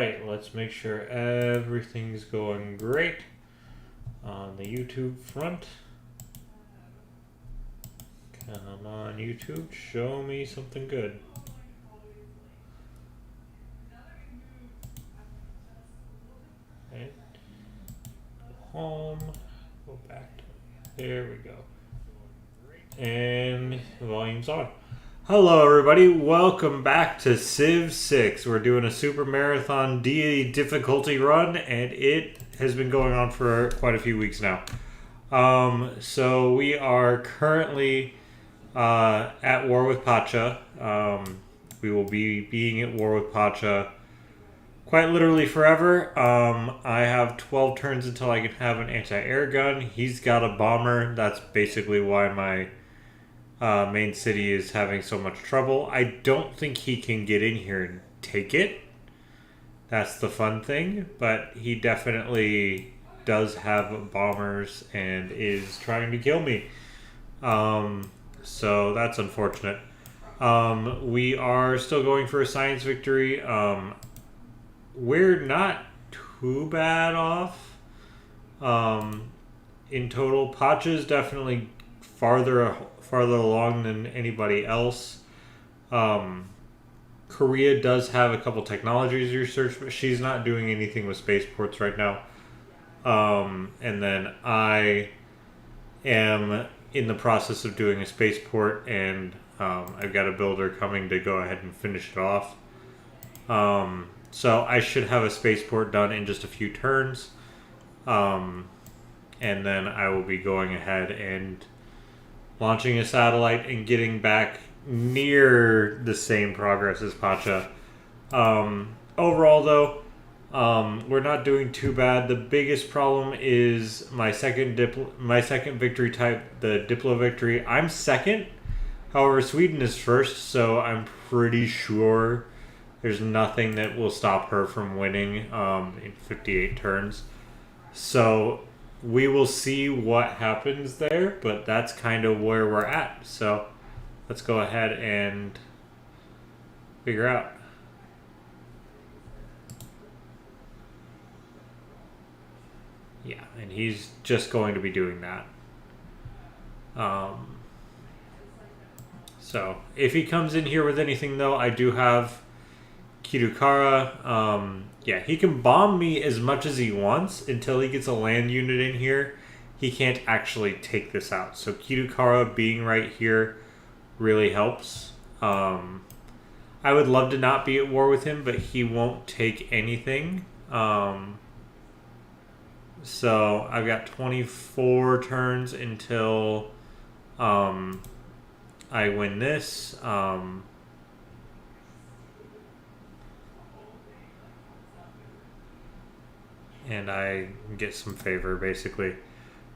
Alright, let's make sure everything's going great on the YouTube front. Come on, YouTube, show me something good. Okay. Go home, go back to, there we go. And the volume's on. Hello everybody, welcome back to Civ 6. We're doing a super marathon Deity difficulty run, and it has been going on for quite a few weeks now. So we are currently at war with Pacha. We will be being at war with Pacha quite literally forever. I have 12 turns until I can have an anti-air gun. He's got a bomber. That's basically why my main city is having so much trouble. I don't think he can get in here and take it. That's the fun thing. But he definitely does have bombers and is trying to kill me. So that's unfortunate. We are still going for a science victory. We're not too bad off. In total, Pacha's definitely farther along than anybody else. Korea does have a couple technologies research, but she's not doing anything with spaceports right now. And then I am in the process of doing a spaceport, and I've got a builder coming to go ahead and finish it off. So I should have a spaceport done in just a few turns. And then I will be going ahead and launching a satellite and getting back near the same progress as Pacha. Overall, though, we're not doing too bad. The biggest problem is my second victory type, the Diplo victory. I'm second. However, Sweden is first, so I'm pretty sure there's nothing that will stop her from winning in 58 turns. So we will see what happens there, but that's kind of where we're at. So let's go ahead and figure out. Yeah, and he's just going to be doing that. So if he comes in here with anything, though, I do have Kirukara. Yeah, he can bomb me as much as he wants until he gets a land unit in here. He can't actually take this out. So Kirukara being right here really helps. I would love to not be at war with him, but he won't take anything. So I've got 24 turns until I win this. And I get some favor, basically,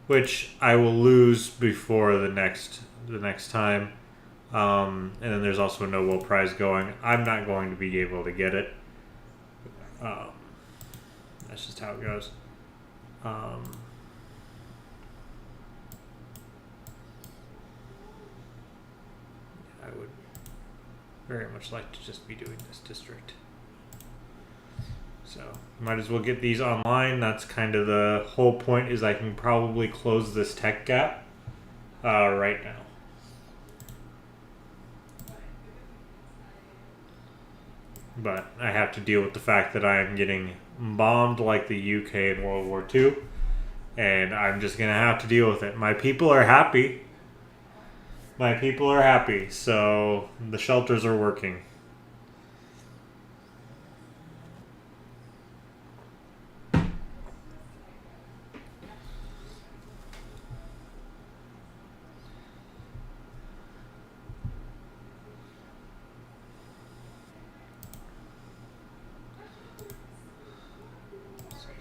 which I will lose before the next time. And then there's also a Nobel Prize going. I'm not going to be able to get it. That's just how it goes. I would very much like to just be doing this district. So might as well get these online. That's kind of the whole point, is I can probably close this tech gap right now. But I have to deal with the fact that I am getting bombed like the UK in World War II. And I'm just going to have to deal with it. My people are happy. My people are happy. So the shelters are working.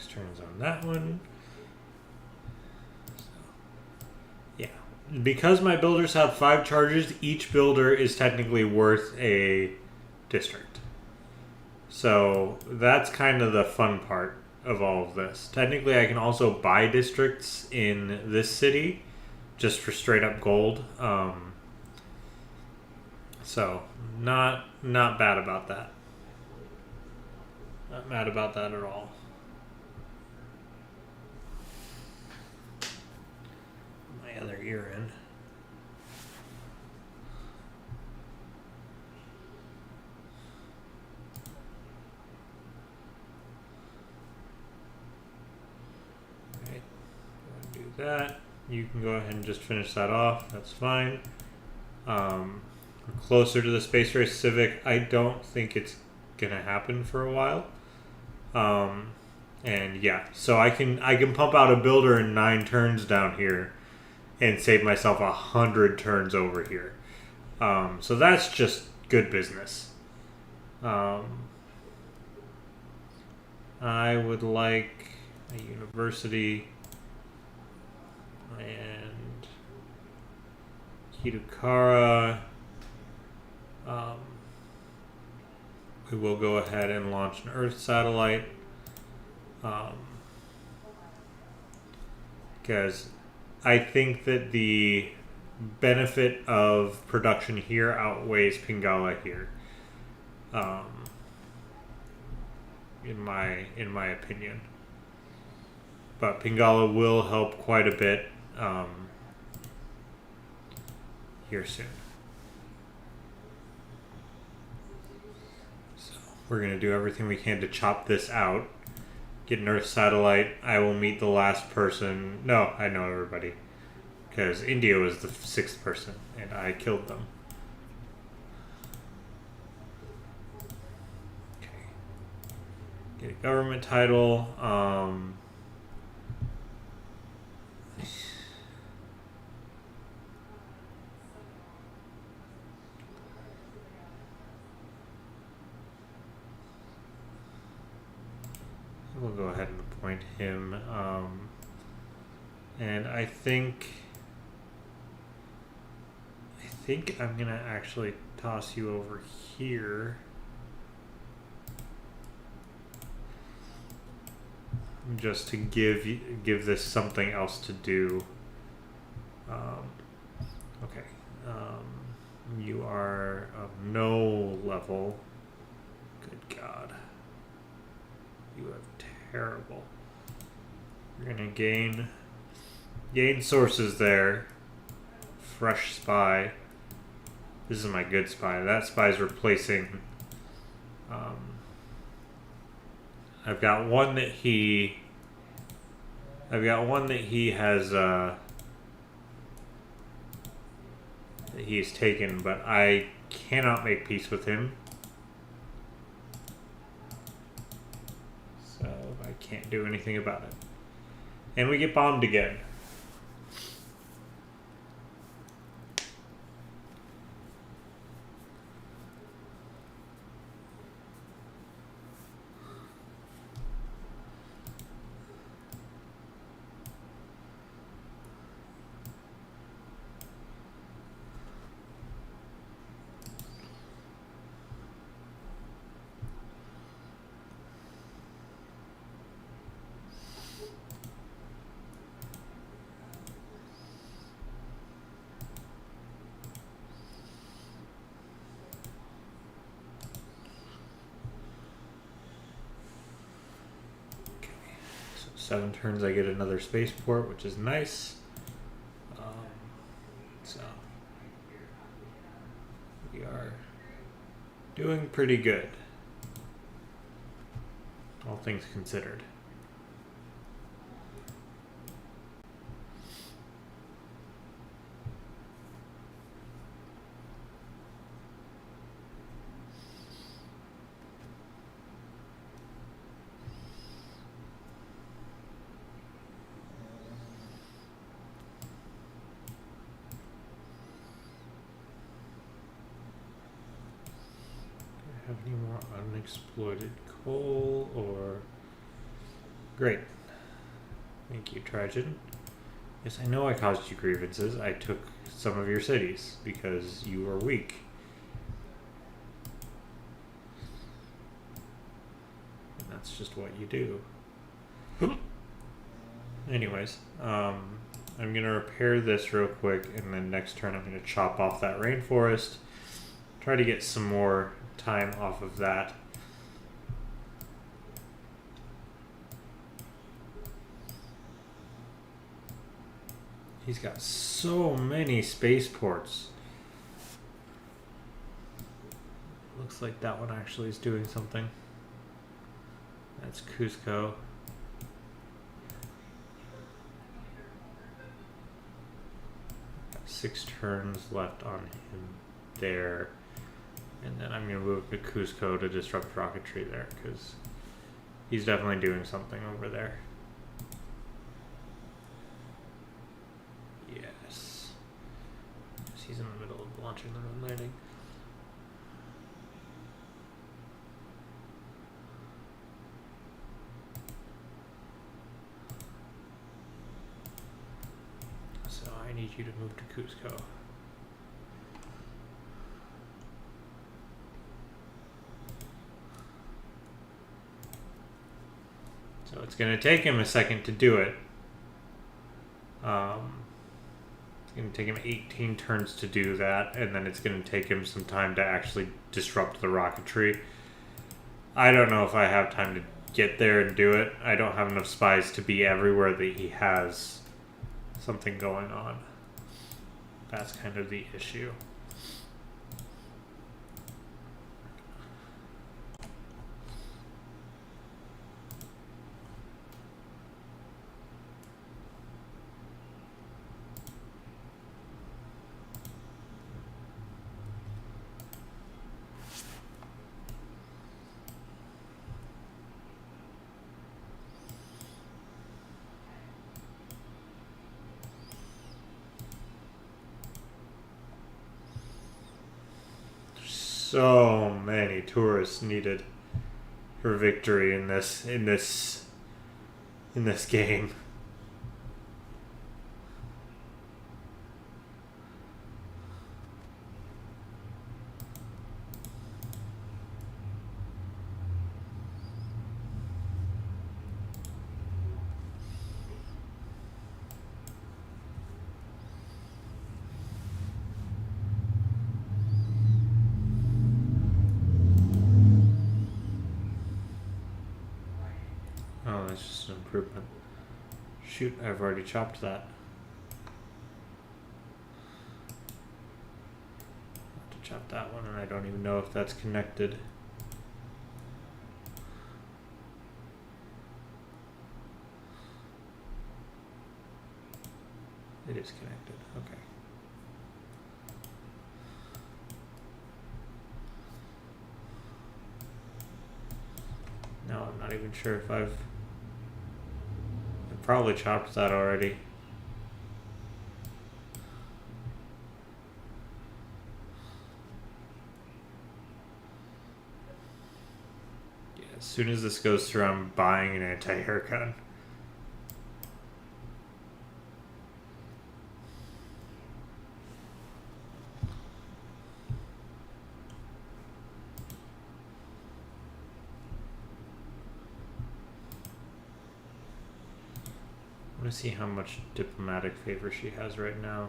Turns on that one. So, yeah. Because my builders have 5 charges, each builder is technically worth a district. So that's kind of the fun part of all of this. Technically, I can also buy districts in this city just for straight up gold. So not bad about that. Not mad about that at all. My other ear in. Alright, do that. You can go ahead and just finish that off. That's fine. We're closer to the Space Race Civic. I don't think it's gonna happen for a while. And yeah, so I can pump out a builder in 9 turns down here and save myself 100 turns over here. So that's just good business. I would like a university and Kitukara. We will go ahead and launch an Earth satellite. Because I think that the benefit of production here outweighs Pingala here. In my opinion. But Pingala will help quite a bit here soon. So we're going to do everything we can to chop this out. Get an Earth satellite. I will meet the last person. No, I know everybody. Because India was the 6th person, and I killed them. Okay. Get a government title. We'll go ahead and appoint him. And I think I'm gonna actually toss you over here. Just to give this something else to do. Okay. You are of no level. Good God. You have terrible. You're gonna gain sources there. Fresh spy. This is my good spy. That spy's replacing. I've got one that he has that he's taken, but I cannot make peace with him. So I can't do anything about it. And we get bombed again. So 7 turns I get another spaceport, which is nice. So we are doing pretty good, all things considered. Have any more unexploited coal or... Great. Thank you, Trajan. Yes, I know I caused you grievances. I took some of your cities because you were weak. And that's just what you do. Anyways, I'm going to repair this real quick, and then next turn I'm going to chop off that rainforest. Try to get some more time off of that. He's got so many spaceports. Looks like that one actually is doing something. That's Cusco. Got 6 turns left on him there. And then I'm going to move to Cusco to disrupt rocketry there, because he's definitely doing something over there. Yes. He's in the middle of launching the moon landing. So I need you to move to Cusco. So it's going to take him a second to do it. It's going to take him 18 turns to do that, and then it's going to take him some time to actually disrupt the rocketry. I don't know if I have time to get there and do it. I don't have enough spies to be everywhere that he has something going on. That's kind of the issue. So many tourists needed for victory in this game. Oh, that's just an improvement. Shoot, I've already chopped that. I have to chop that one, and I don't even know if that's connected. It is connected, okay. Now I'm not even sure if I've probably chopped that already. Yeah, as soon as this goes through, I'm buying an anti-air gun. I want to see how much diplomatic favor she has right now.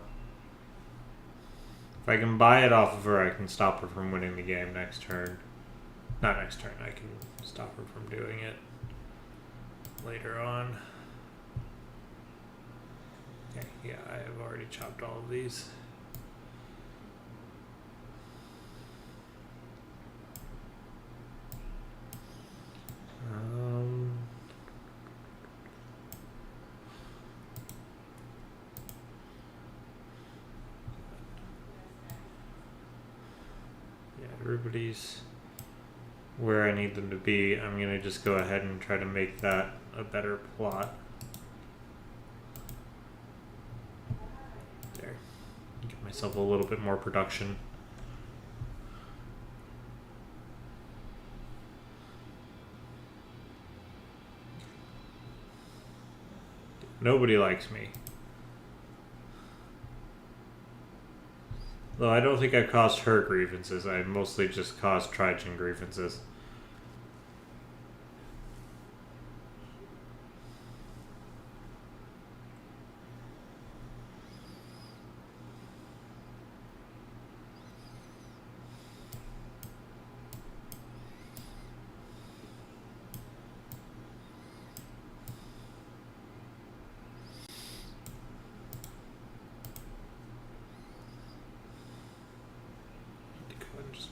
If I can buy it off of her, I can stop her from winning the game next turn. Not next turn, I can stop her from doing it later on. Okay, yeah, I have already chopped all of these. Yeah, everybody's where I need them to be. I'm going to just go ahead and try to make that a better plot. There. Give myself a little bit more production. Nobody likes me. Though I don't think I caused her grievances. I mostly just caused Trigen grievances.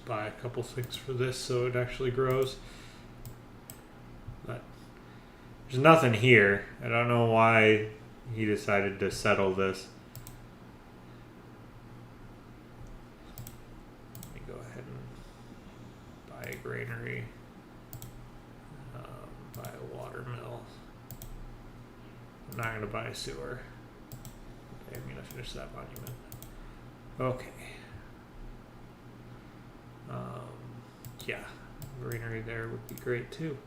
buy a couple things for this so it actually grows. But there's nothing here. I don't know why he decided to settle this. Let me go ahead and buy a granary. Buy a water mill. I'm not going to buy a sewer. Okay, I'm going to finish that monument. Okay. Yeah, greenery there would be great too.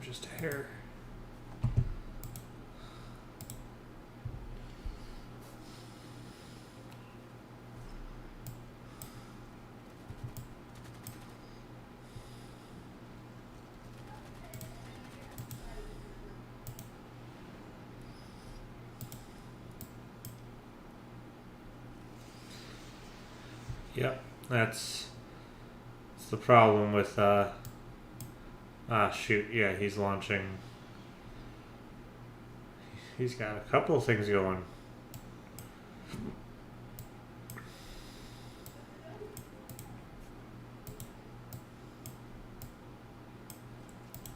Just a hair. Yep, that's the problem with shoot, yeah, he's launching. He's got a couple of things going.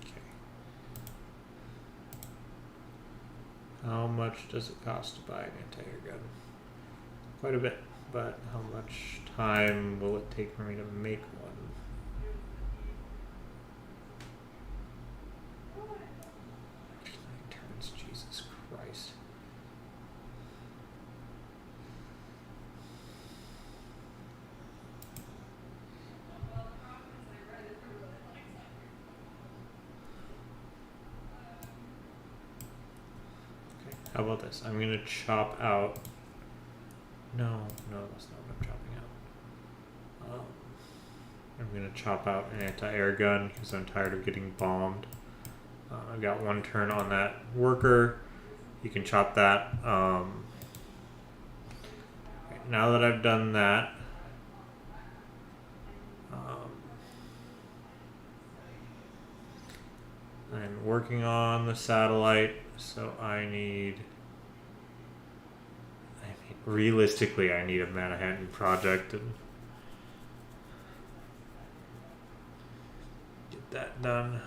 Okay. How much does it cost to buy an anti-air gun? Quite a bit, but how much time will it take for me to make one? Jesus Christ. Okay, how about this? I'm going to chop out... No, that's not what I'm chopping out. I'm going to chop out an anti-air gun because I'm tired of getting bombed. I've got one turn on that worker. You can chop that. Now that I've done that, I'm working on the satellite, so realistically, I need a Manhattan Project and get that done.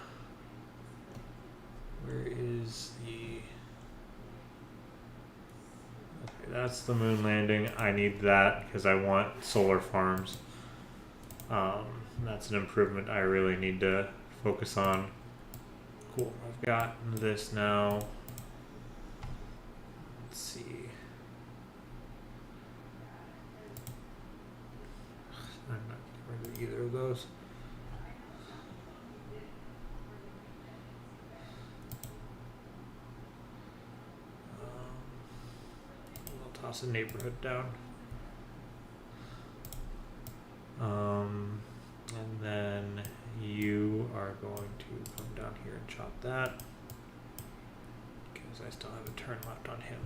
Where is the... Okay, that's the moon landing. I need that because I want solar farms. That's an improvement I really need to focus on. Cool, I've got this now. Let's see. I'm not getting rid of either of those. Toss a neighborhood down. And then you are going to come down here and chop that because I still have a turn left on him.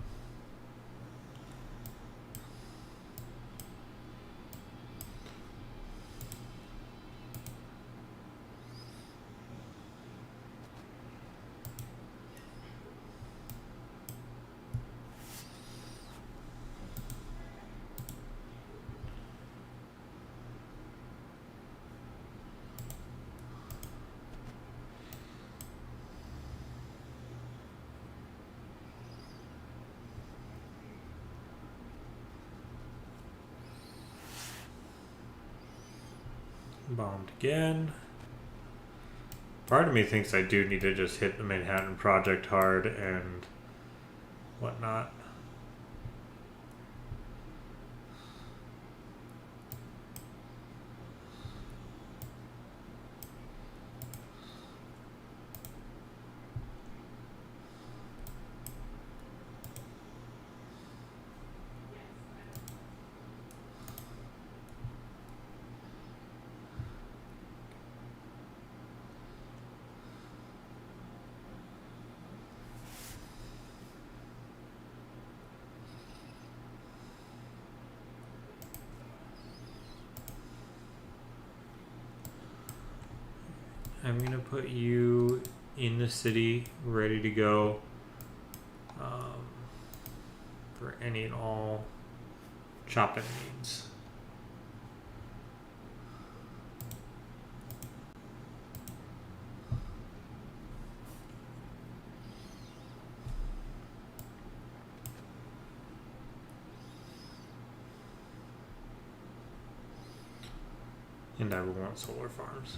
Bombed again. Part of me thinks I do need to just hit the Manhattan Project hard and whatnot. I'm gonna put you in the city, ready to go for any and all chopping needs. And I will want solar farms.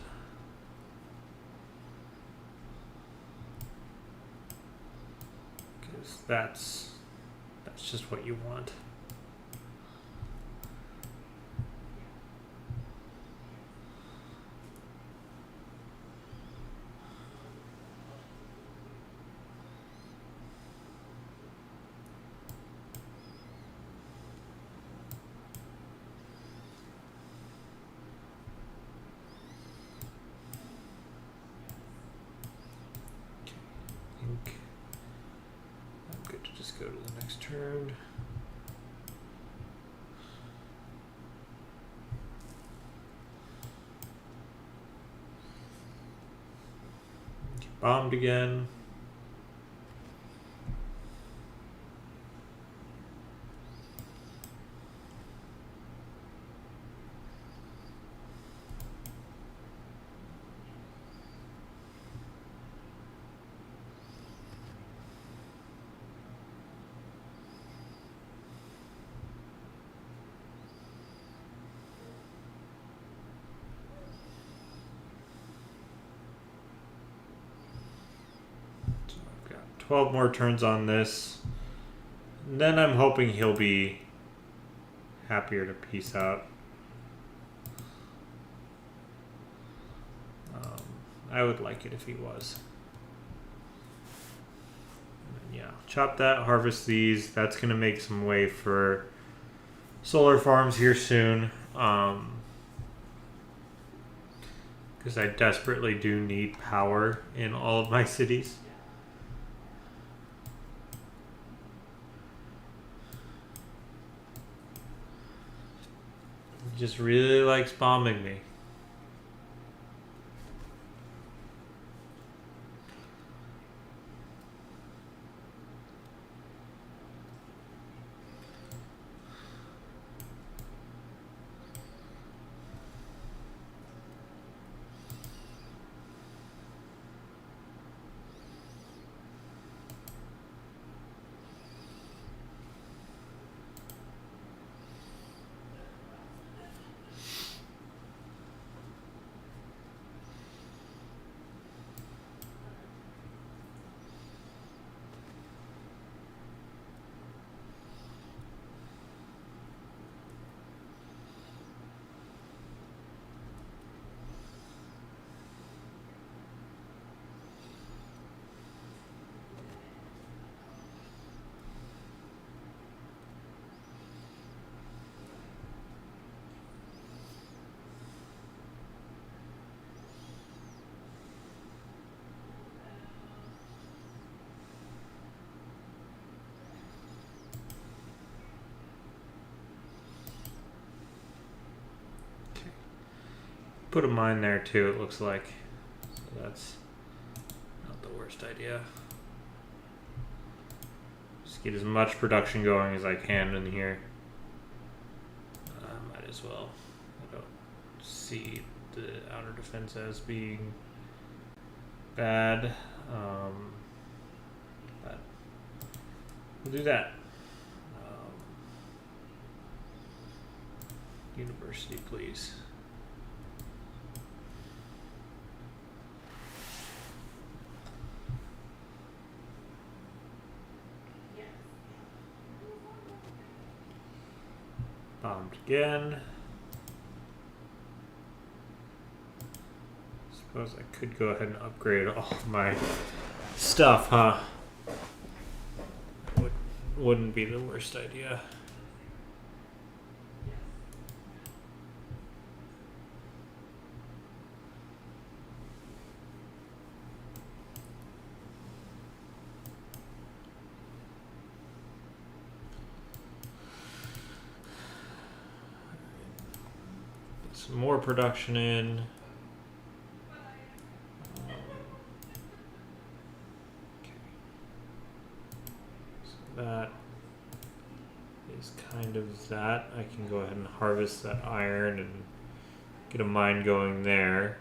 Because that's just what you want. I'm good to just go to the next turn. Bombed again. So I've got 12 more turns on this. And then I'm hoping he'll be happier to peace out. I would like it if he was. And then, yeah, chop that, harvest these. That's going to make some way for solar farms here soon. Because I desperately do need power in all of my cities. He just really likes bombing me. Put a mine there too, it looks like. So that's not the worst idea. Just get as much production going as I can in here. Might as well. I don't see the outer defense as being bad. But we'll do that. University, please. Bombed again. Suppose I could go ahead and upgrade all my stuff, huh? Wouldn't be the worst idea. More production in. that is kind of that. I can go ahead and harvest that iron and get a mine going there.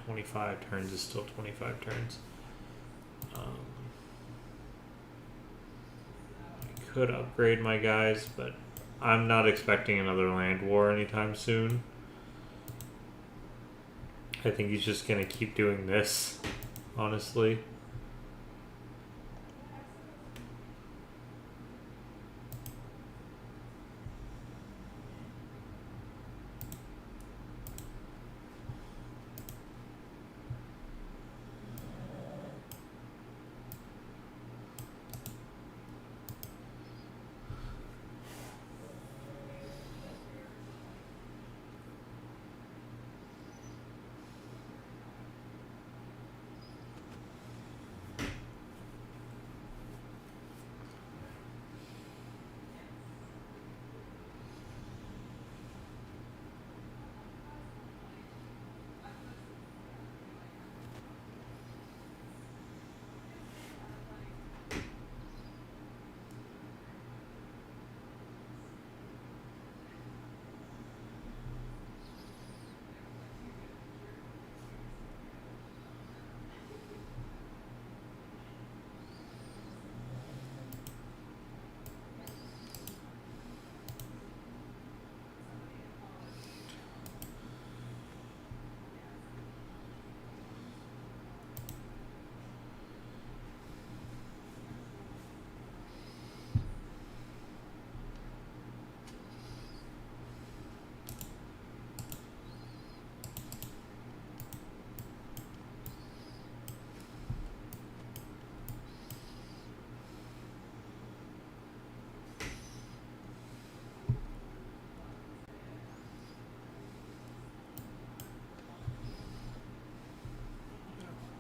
25 turns is still 25 turns. I could upgrade my guys, but I'm not expecting another land war anytime soon. I think he's just going to keep doing this, honestly.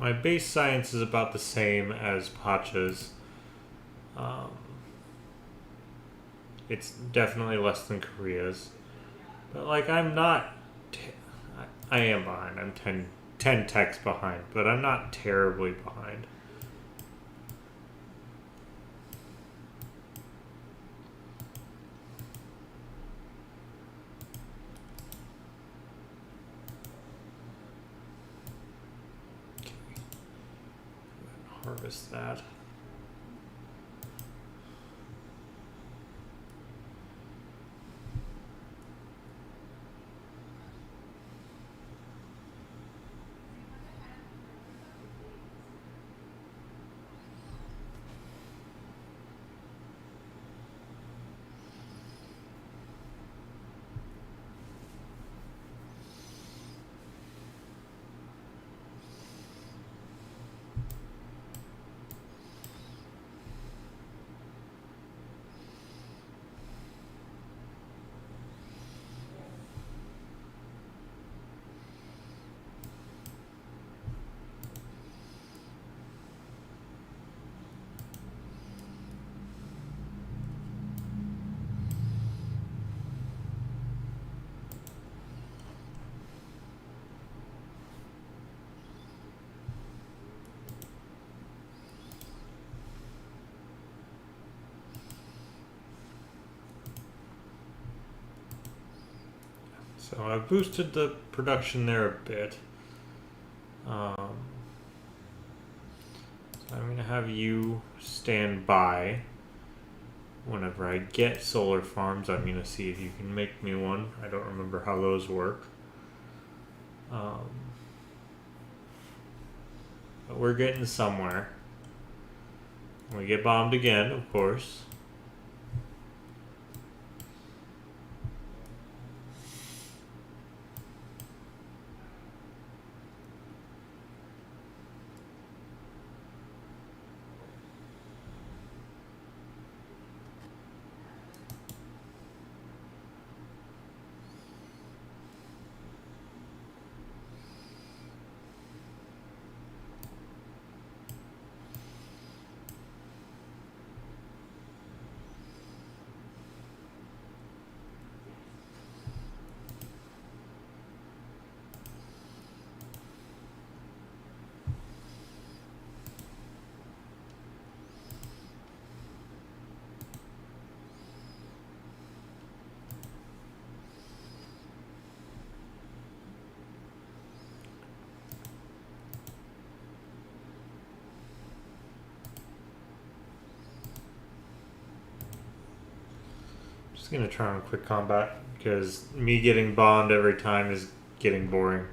My base science is about the same as Pacha's. It's definitely less than Korea's. But, like, I'm not... I am behind. I'm 10 techs behind. But I'm not terribly behind. Harvest that. So I've boosted the production there a bit. So I'm going to have you stand by. Whenever I get solar farms, I'm going to see if you can make me one. I don't remember how those work. But we're getting somewhere. We get bombed again, of course. going to turn on quick combat because me getting bombed every time is getting boring.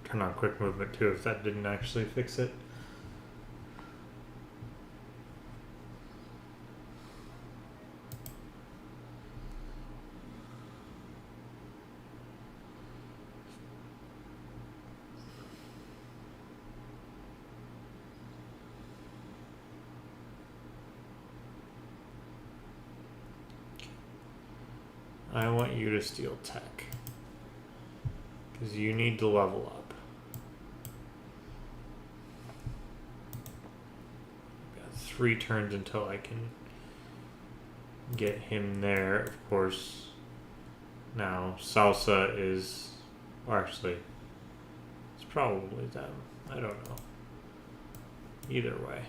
Turn on quick movement too if that didn't actually fix it. I want you to steal tech because you need to level up. Got 3 turns until I can get him there. Of course, now Salsa is, or actually, it's probably them. I don't know. Either way,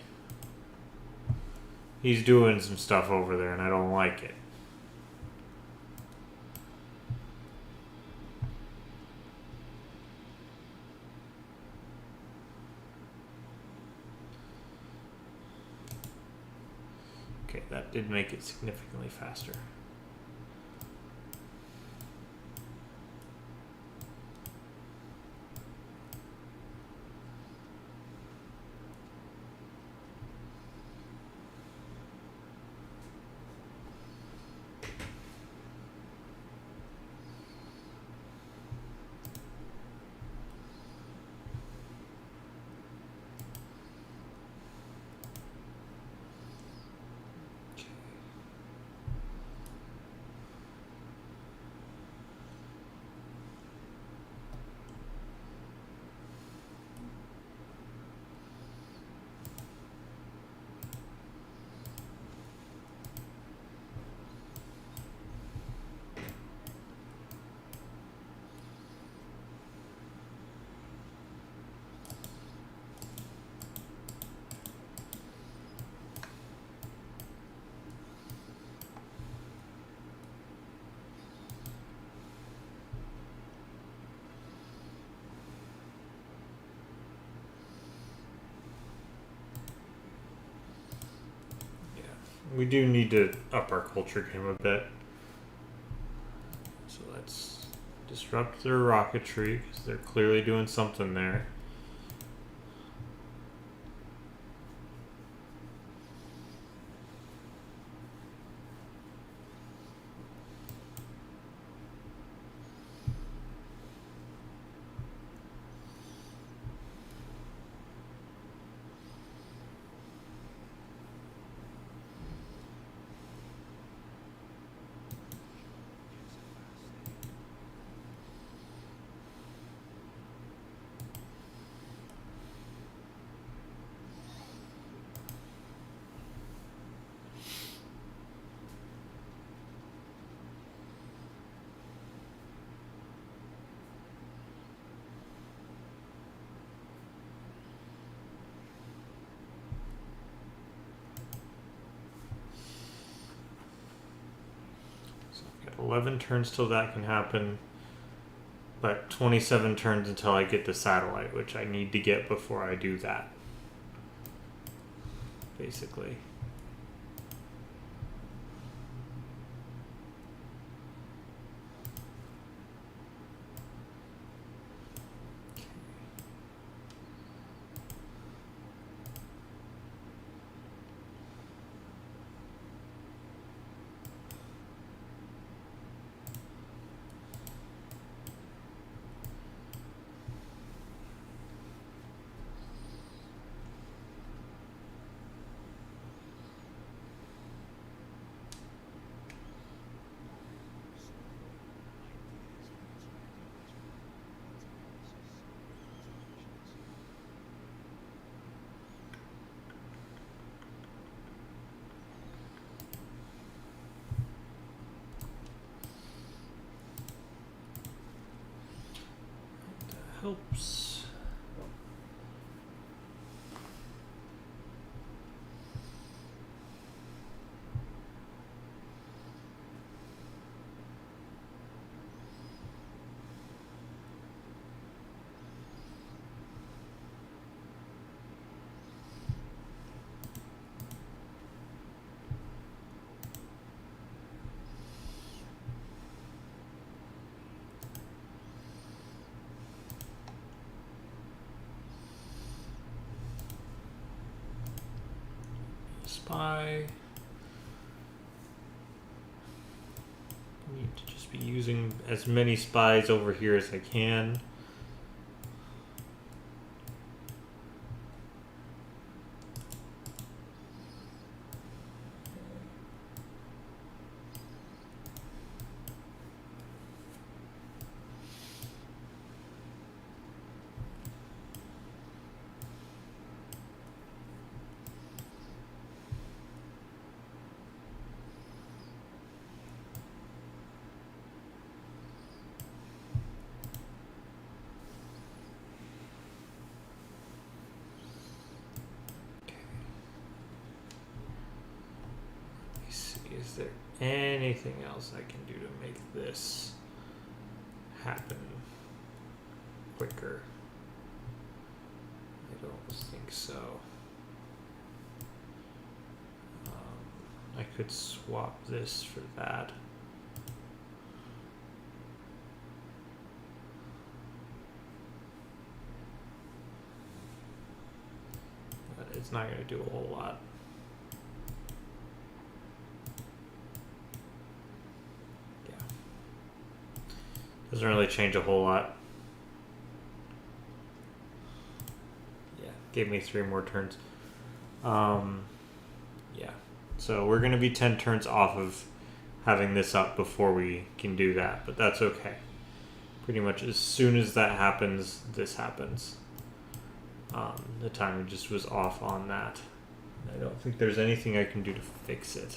he's doing some stuff over there, and I don't like it. Okay, that did make it significantly faster. We do need to up our culture game a bit. So let's disrupt their rocketry because they're clearly doing something there. So I've got 11 turns till that can happen, but 27 turns until I get the satellite, which I need to get before I do that. Basically. Helps. spy. I need to just be using as many spies over here as I can. Is there anything else I can do to make this happen quicker? I don't think so. I could swap this for that. But it's not going to do a whole lot. Doesn't really change a whole lot. Yeah, gave me 3 more turns. Yeah, so we're going to be 10 turns off of having this up before we can do that, but that's okay. Pretty much as soon as that happens, this happens. The timer just was off on that. I don't think there's anything I can do to fix it.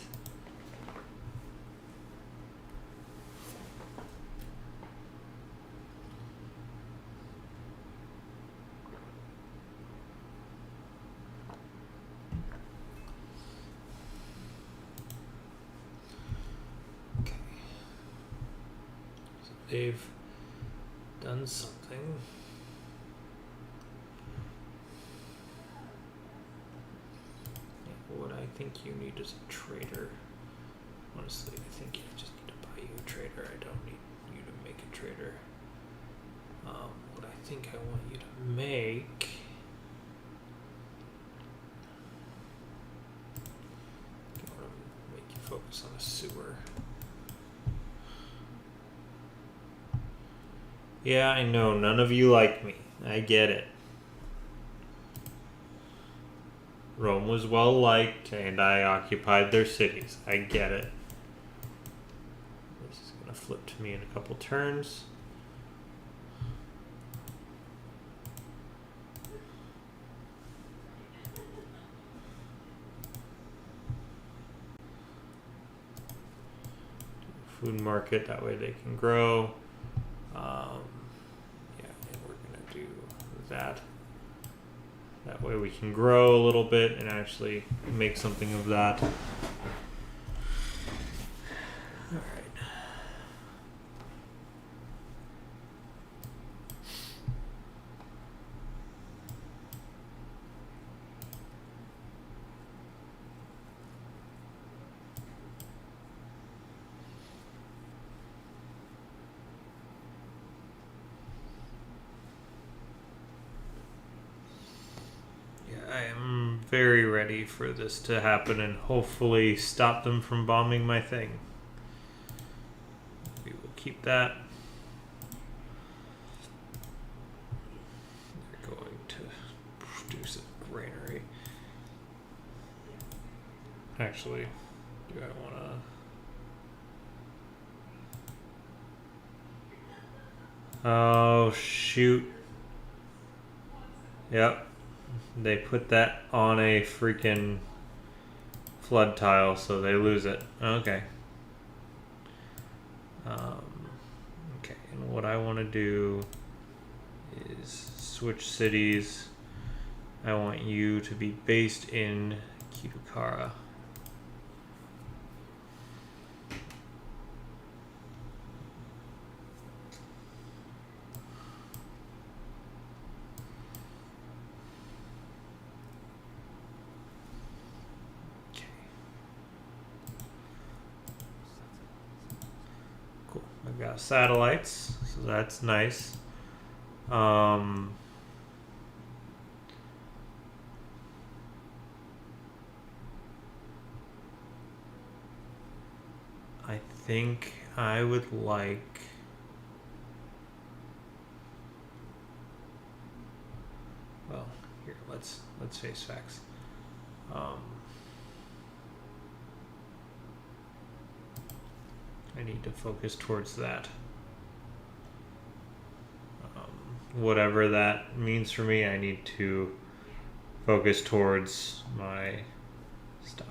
They've done something. Yeah, what I think you need is a trader. Honestly, I think you just need to buy you a trader. I don't need you to make a trader. What I think I want you to make... I want to make you focus on a sewer. Yeah, I know. None of you like me. I get it. Rome was well liked, and I occupied their cities. I get it. This is going to flip to me in a couple turns. Food market, that way they can grow. Yeah, and we're going to do that. That way we can grow a little bit and actually make something of that. Alright. I am very ready for this to happen and hopefully stop them from bombing my thing. We will keep that. They're going to produce a granary. Actually, do I want to... Oh, shoot. Yep. They put that on a freaking flood tile, so they lose it. Okay. Okay, and what I want to do is switch cities. I want you to be based in Kitukara. I've got satellites, so that's nice. I think I would like... Well, here, let's face facts. I need to focus towards that. Whatever that means for me, I need to focus towards my stuff.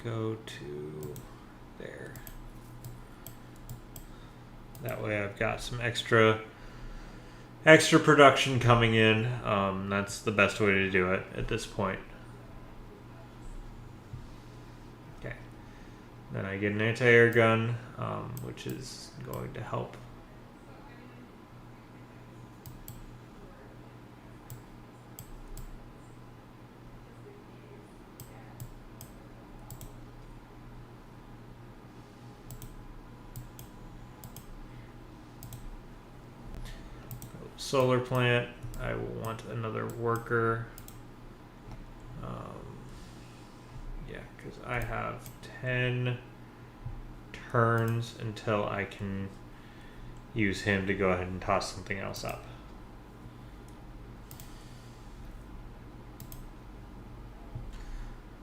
Go to there. That way I've got some extra production coming in. That's the best way to do it at this point. Okay. Then I get an anti-air gun, which is going to help. Solar plant, I want another worker. Yeah, because I have 10 turns until I can use him to go ahead and toss something else up.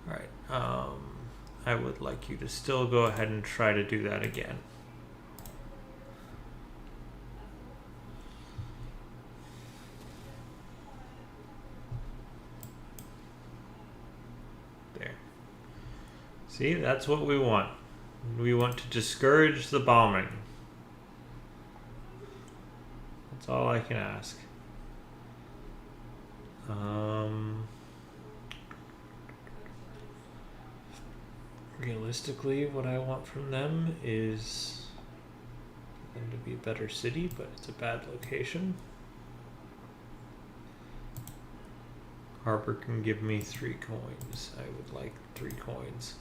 Alright, I would like you to still go ahead and try to do that again. See, that's what we want. We want to discourage the bombing. That's all I can ask. Realistically, what I want from them is them to be a better city, but it's a bad location. Harbor can give me 3 coins. I would like 3 coins.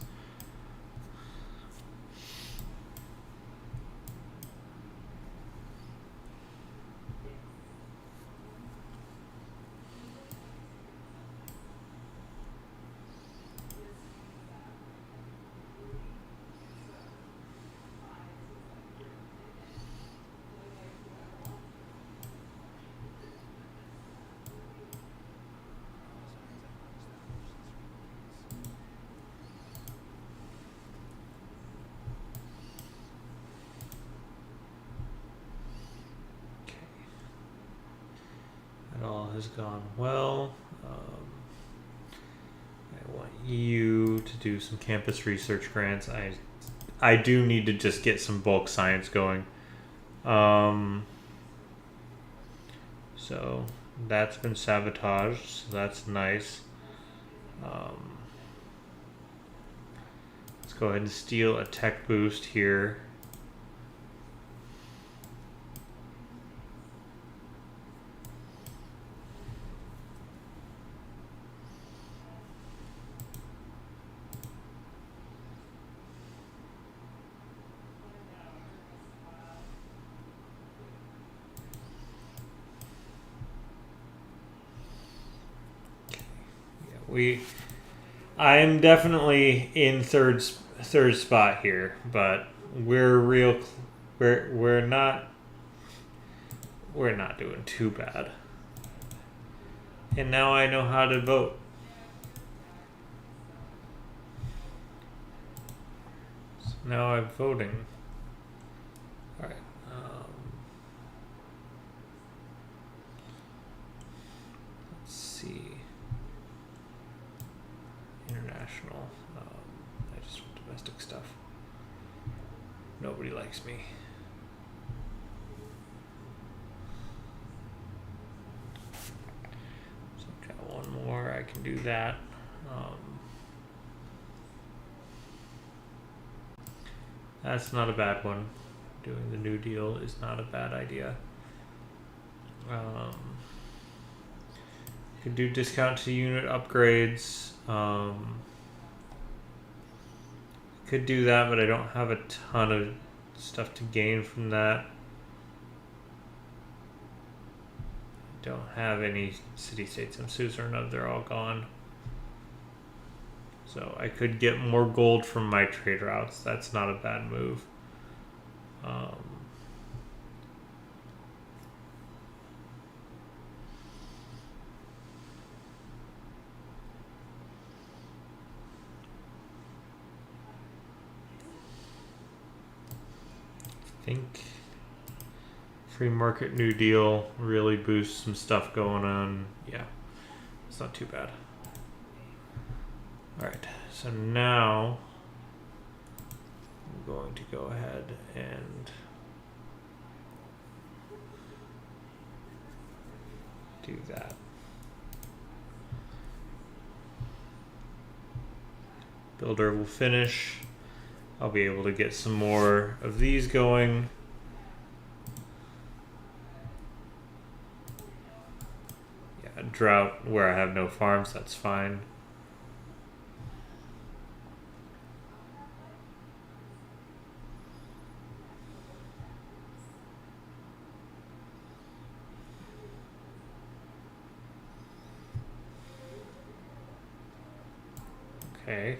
Has gone well. I want you to do some campus research grants. I do need to just get some bulk science going. So that's been sabotaged, so that's nice. Let's go ahead and steal a tech boost here. I am definitely in third spot here, but we're not doing too bad. And now I know how to vote. So now I'm voting. All right. Let's see. International. I just want domestic stuff. Nobody likes me. So I've got one more. I can do that. That's not a bad one. Doing the New Deal is not a bad idea. Could do discount to unit upgrades. Could do that, but I don't have a ton of stuff to gain from that. Don't have any city-states I'm suzerain of. They're all gone. So I could get more gold from my trade routes. That's not a bad move. I think free market New Deal really boosts some stuff going on. Yeah, it's not too bad. All right, so now I'm going to go ahead and do that. Builder will finish. I'll be able to get some more of these going. Yeah, drought where I have no farms, that's fine. Okay.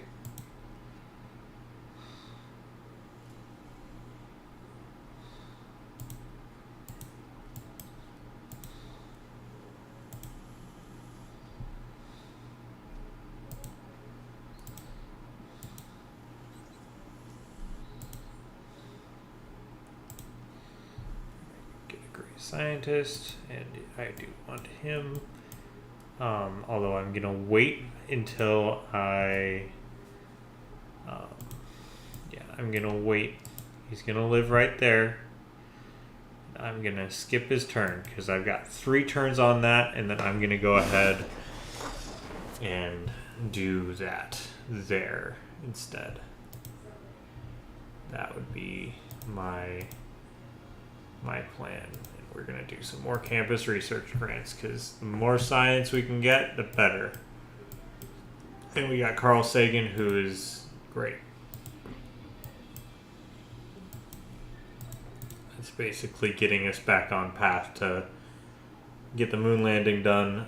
Get a great scientist, and I do want him. Although I'm gonna wait until I'm gonna wait. He's gonna live right there. I'm gonna skip his turn because I've got 3 turns on that, and then I'm gonna go ahead and do that there instead. That would be my plan. And we're gonna do some more campus research grants because the more science we can get, the better. And we got Carl Sagan, who is great. It's basically getting us back on path to get the moon landing done.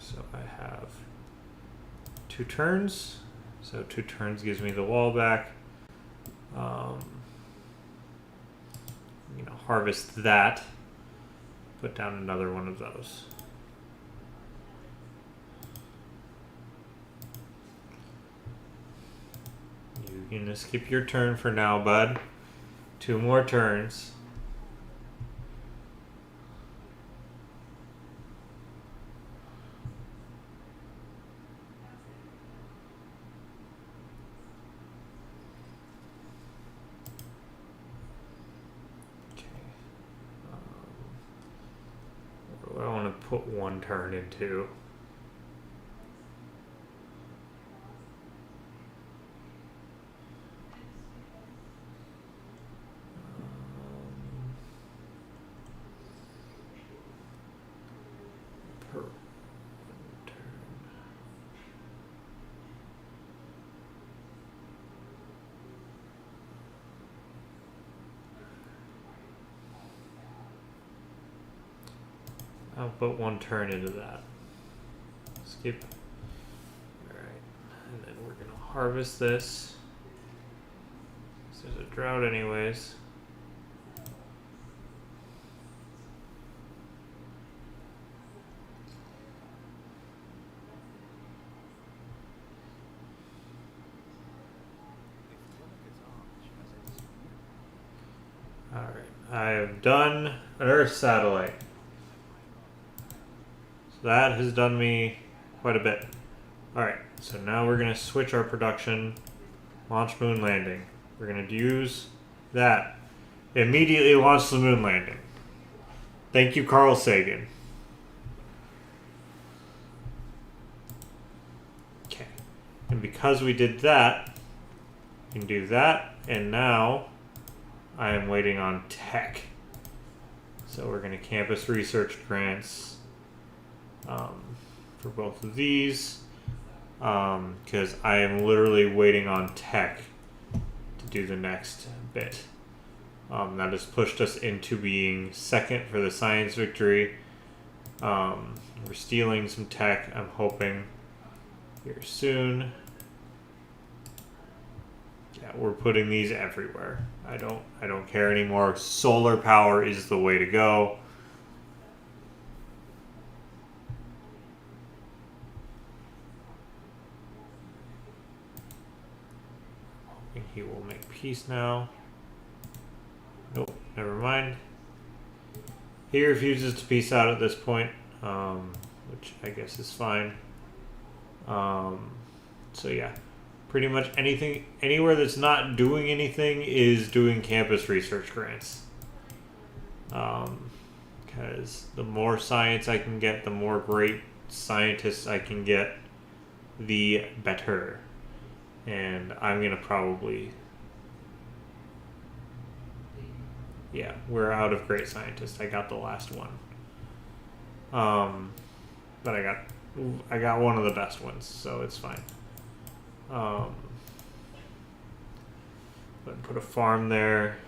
So I have 2 turns. So 2 turns gives me the wall back. I'm going to harvest that. Put down another one of those. You're going to skip your turn for now, bud. 2 more turns. What do I want to put 1 turn into? Per 1 turn. I'll put 1 turn into that. Skip. Alright. And then we're going to harvest this. There's a drought anyways. Alright. I have done an Earth satellite. That has done me quite a bit. Alright, so now we're going to switch our production. Launch moon landing. We're going to use that. Immediately launch the moon landing. Thank you, Carl Sagan. Okay. And because we did that, can do that, and now I am waiting on tech. So we're going to campus research grants for both of these because I am literally waiting on tech to do the next bit. That has pushed us into being second for the science victory. We're stealing some tech, I'm hoping, here soon. Yeah, we're putting these everywhere. I don't care anymore. Solar power is the way to go. Hoping he will make peace now. Nope, never mind. He refuses to peace out at this point, which I guess is fine. So yeah, pretty much anywhere that's not doing anything is doing campus research grants. Because the more science I can get, the more great scientists I can get, the better. And I'm gonna probably... Yeah, we're out of great scientists. I got the last one. But I got one of the best ones, so it's fine. But put a farm there.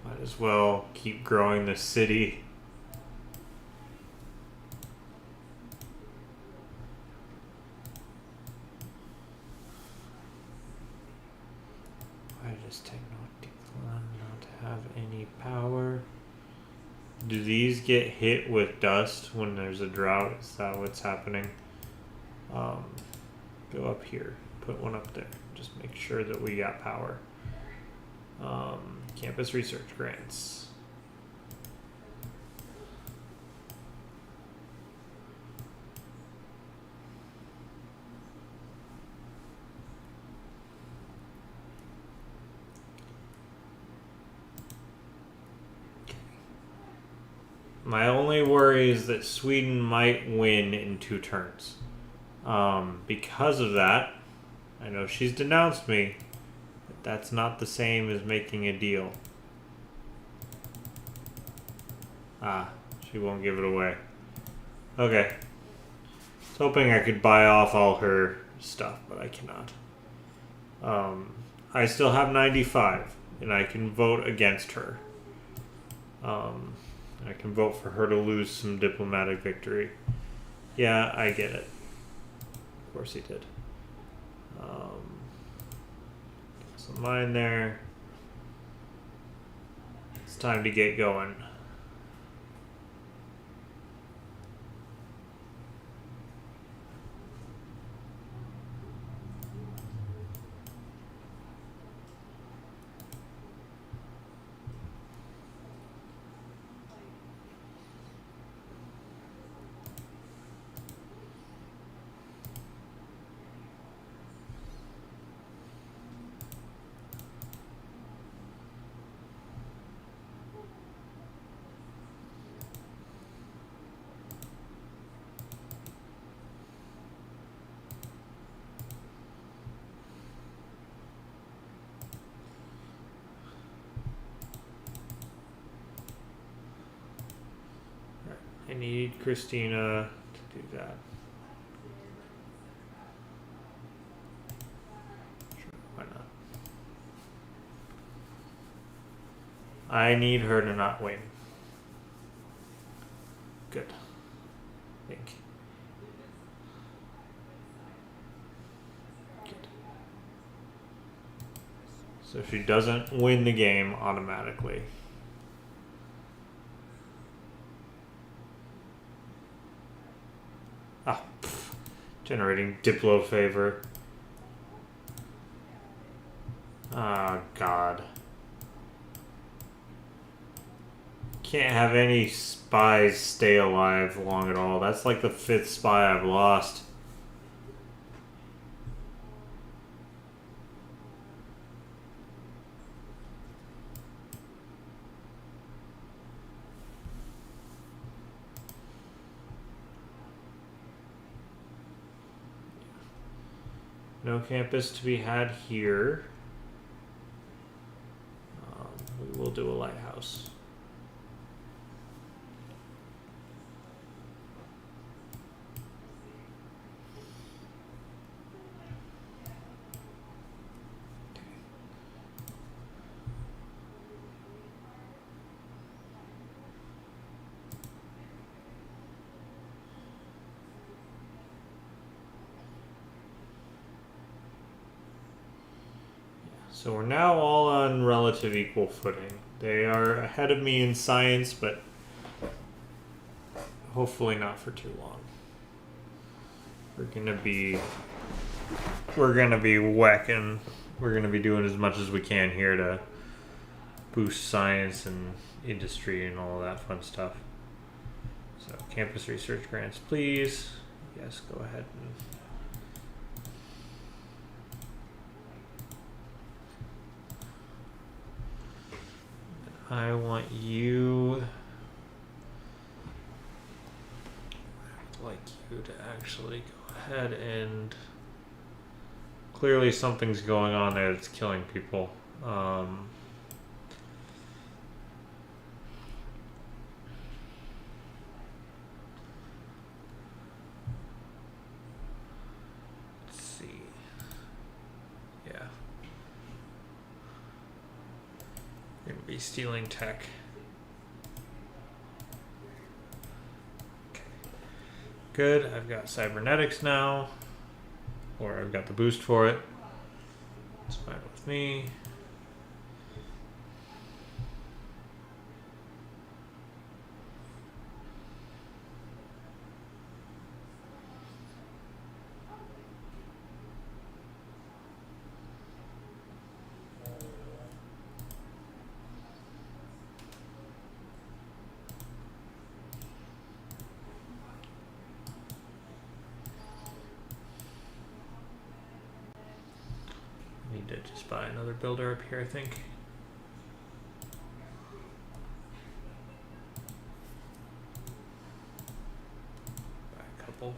Might as well keep growing the city. Why does Technoticon not have any power? Do these get hit with dust when there's a drought? Is that what's happening? Go up here. Put one up there. Just make sure that we got power. Campus research grants. My only worry is that Sweden might win in 2 turns. Because of that, I know she's denounced me, but that's not the same as making a deal. She won't give it away. Okay. I was hoping I could buy off all her stuff, but I cannot. I still have 95, and I can vote against her. I can vote for her to lose some diplomatic victory. Yeah, I get it. Of course he did. Some mine there. It's time to get going. I need Christina to do that. Sure, why not? I need her to not win. Good. I think. Good. So she doesn't win the game automatically. Generating Diplo favor. Oh, God. Can't have any spies stay alive long at all. That's like the 5th spy I've lost. No campus to be had here. We will do a lighthouse. So we're now all on relative equal footing. They are ahead of me in science, but hopefully not for too long. We're gonna be whacking. We're gonna be doing as much as we can here to boost science and industry and all of that fun stuff. So campus research grants, please. Yes, go ahead and I want you, I'd like you to actually go ahead and clearly something's going on there that's killing people. Let's see. Yeah. You're going to be stealing tech. Okay. Good. I've got cybernetics now. Or I've got the boost for it. It's fine with me. Need to just buy another builder up here, I think. Buy a couple.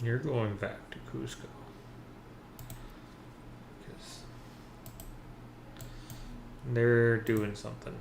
You're going back to Cusco. Because they're doing something.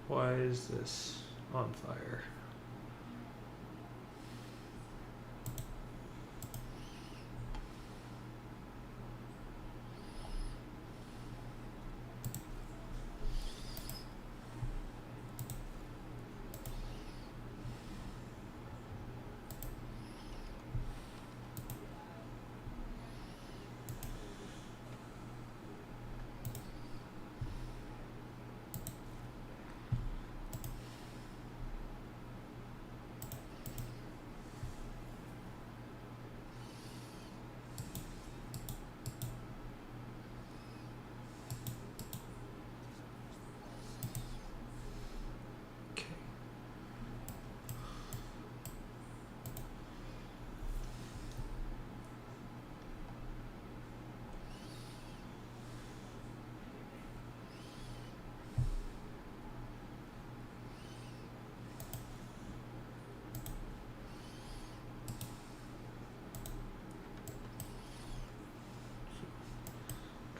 Why is this on fire? Okay.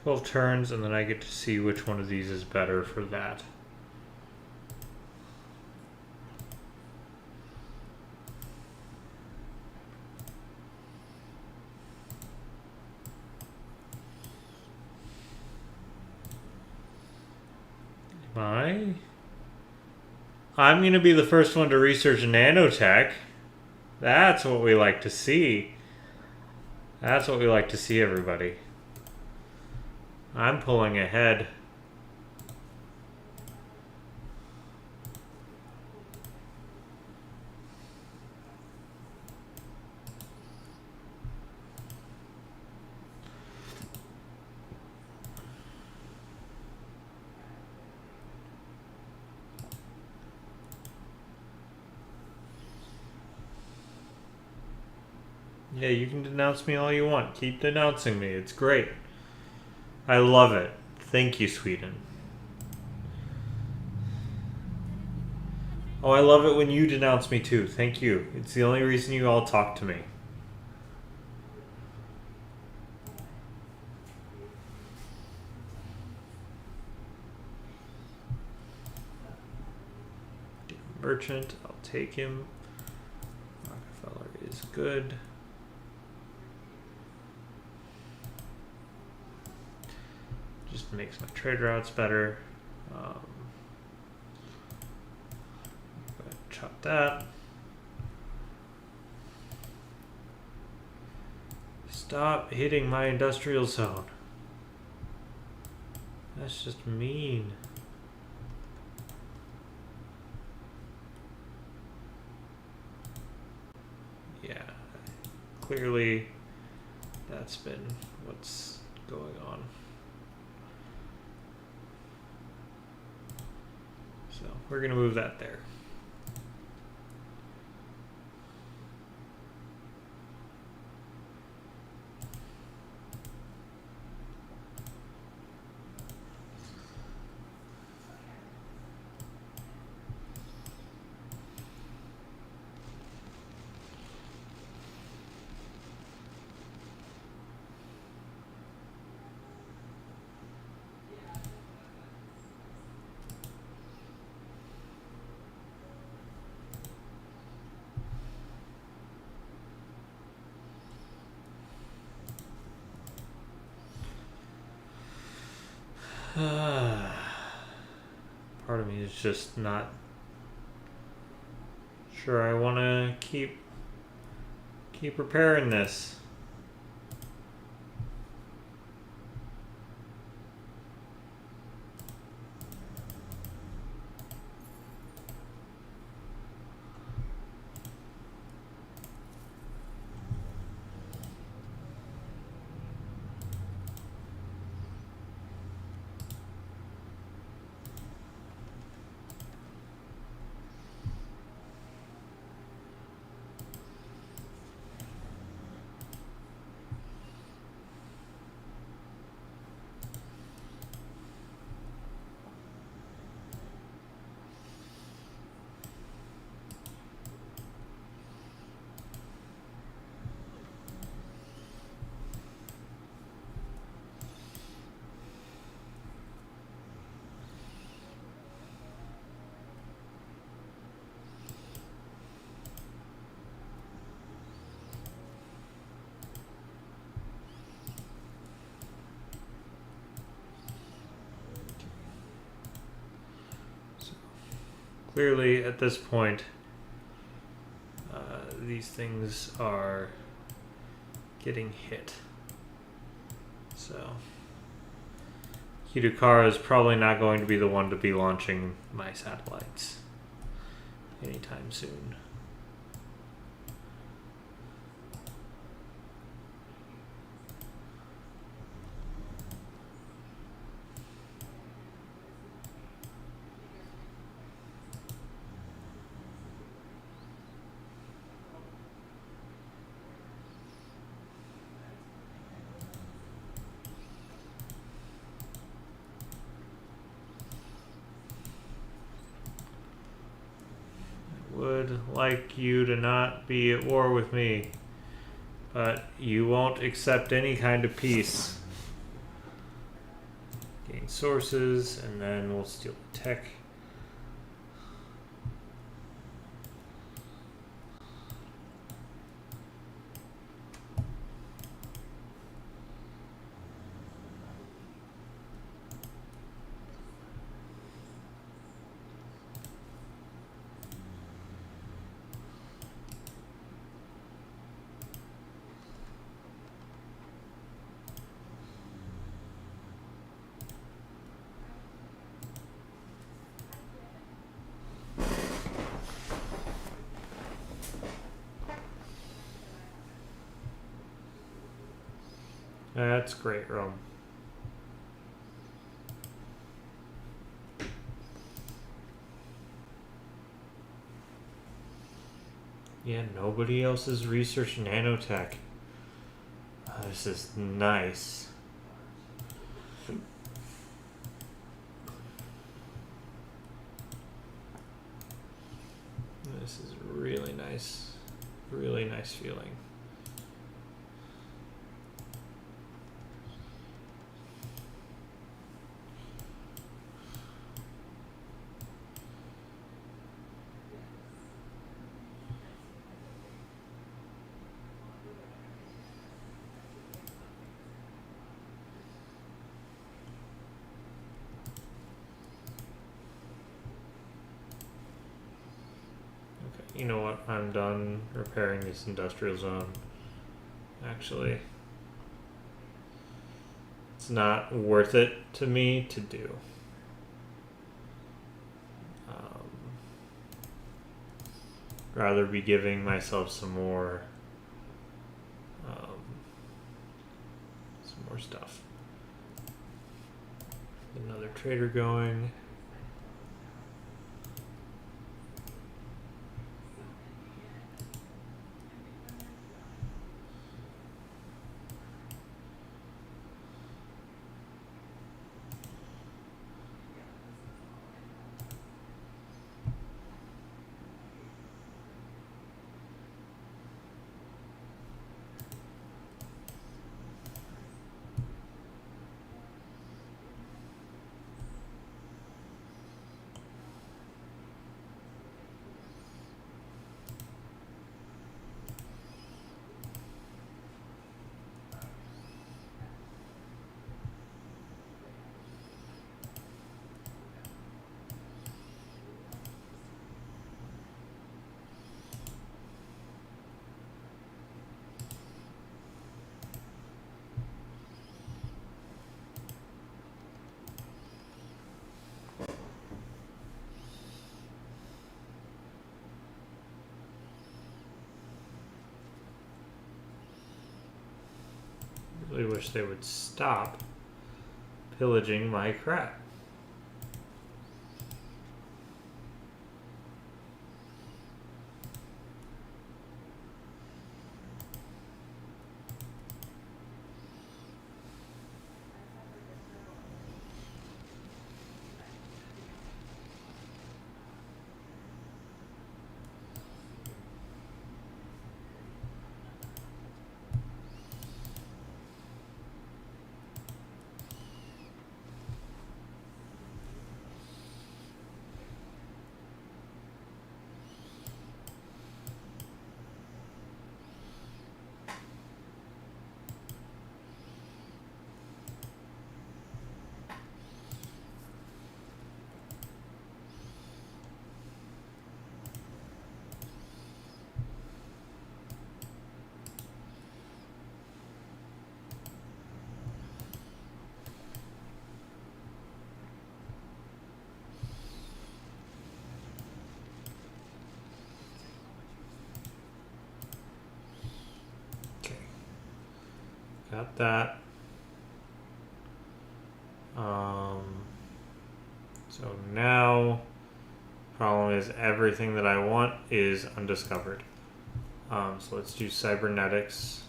Twelve turns, and then I get to see which one of these is better for that. I'm going to be the first one to research nanotech. That's what we like to see. That's what we like to see, everybody. I'm pulling ahead. Yeah, you can denounce me all you want. Keep denouncing me. It's great. I love it. Thank you, Sweden. Oh, I love it when you denounce me too. Thank you. It's the only reason you all talk to me. Merchant, I'll take him. Rockefeller is good. Just makes my trade routes better. Chop that. Stop hitting my industrial zone. That's just mean. Yeah, clearly that's been what's going on. So we're going to move that there. Part of me is just not sure I want to keep repairing this. clearly at this point, these things are getting hit. So Hidukara is probably not going to be the one to be launching my satellites anytime soon. Would like you to not be at war with me, but you won't accept any kind of peace. Gain sources, and then we'll steal the tech. That's great, Rome. Yeah, nobody else has researched nanotech. This is nice. This is really nice. Really nice feeling. You know what? I'm done repairing this industrial zone. Actually, it's not worth it to me to do. Rather be giving myself some more stuff. Another trader going. Really wish they would stop pillaging my crap. got that. So now, problem is everything that I want is undiscovered. So let's do cybernetics.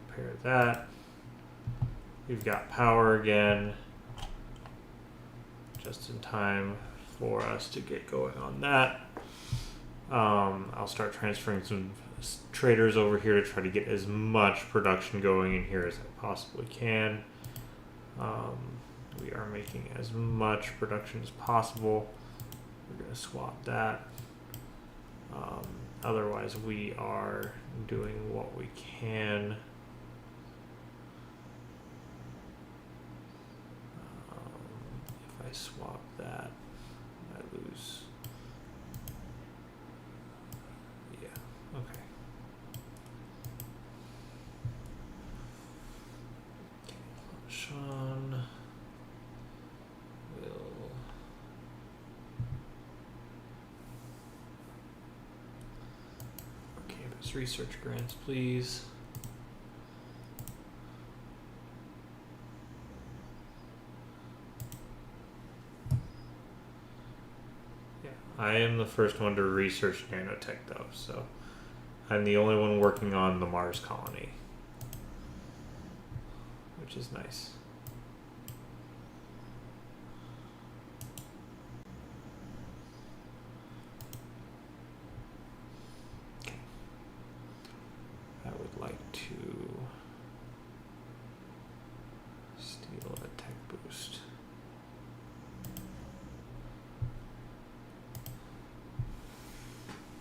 Repair that. We've got power again. Just in time for us to get going on that. I'll start transferring some traders over here to try to get as much production going in here as I possibly can. We are making as much production as possible. We're going to swap that. Otherwise, we are doing what we can. If I swap that, I lose. Yeah, okay. Sean will campus research grants, please. Yeah, I am the first one to research nanotech though, so I'm the only one working on the Mars colony, which is nice. Okay. I would like to steal a tech boost.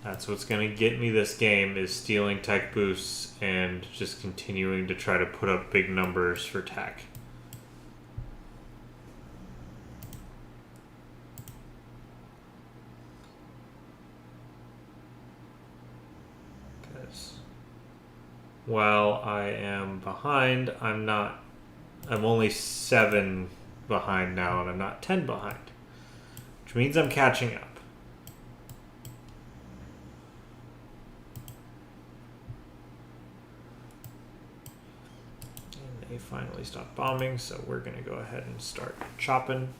That's what's going to get me this game, is stealing tech boosts and just continuing to try to put up big numbers for tech. Because while I am behind, I'm only 7 behind now, and I'm not 10 behind, which means I'm catching up. They finally stopped bombing, so we're going to go ahead and start chopping.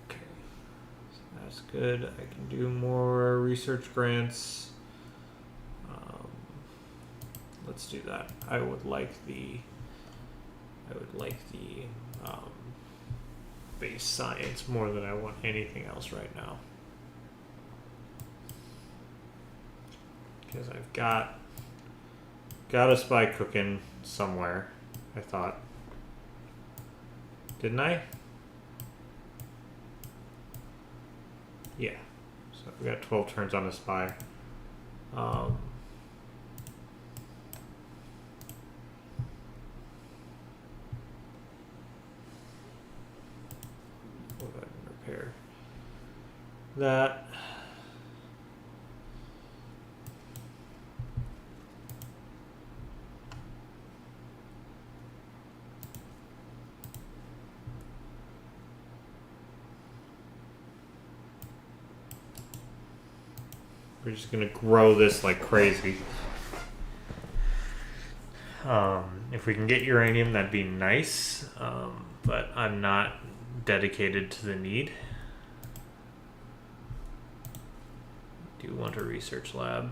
Okay, so that's good. I can do more research grants. Let's do that. I would like the base science more than I want anything else right now. Because I've got a spy cooking somewhere, I thought. Didn't I? Yeah. So we got 12 turns on a spy. We'll go ahead and repair that. We're just gonna grow this like crazy. If we can get uranium, that'd be nice, but I'm not dedicated to the need. Do want a research lab.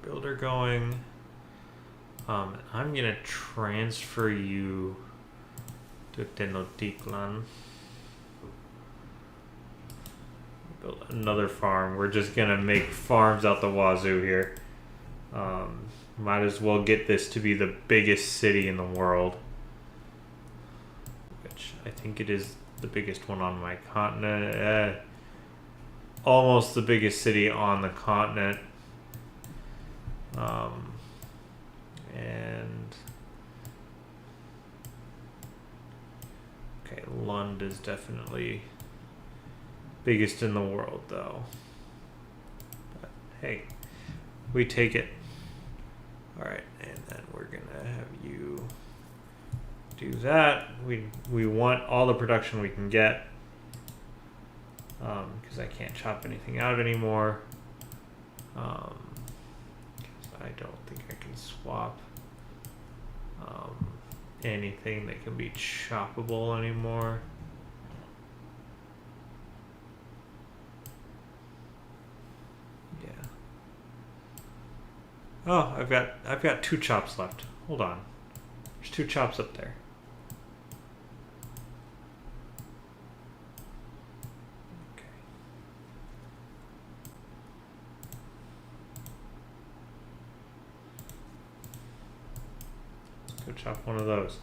Builder going. I'm gonna transfer you to Tenochtitlan. Build another farm. We're just gonna make farms out the wazoo here. Might as well get this to be the biggest city in the world. which I think it is the biggest one on my continent. Almost the biggest city on the continent. And okay, Lund is definitely biggest in the world, though. But hey, we take it. All right, and then we're gonna have you do that. We want all the production we can get, because I can't chop anything out anymore. I don't think I can swap anything that can be choppable anymore. Yeah. Oh, I've got 2 chops left. Hold on. There's 2 chops up there. Go chop one of those.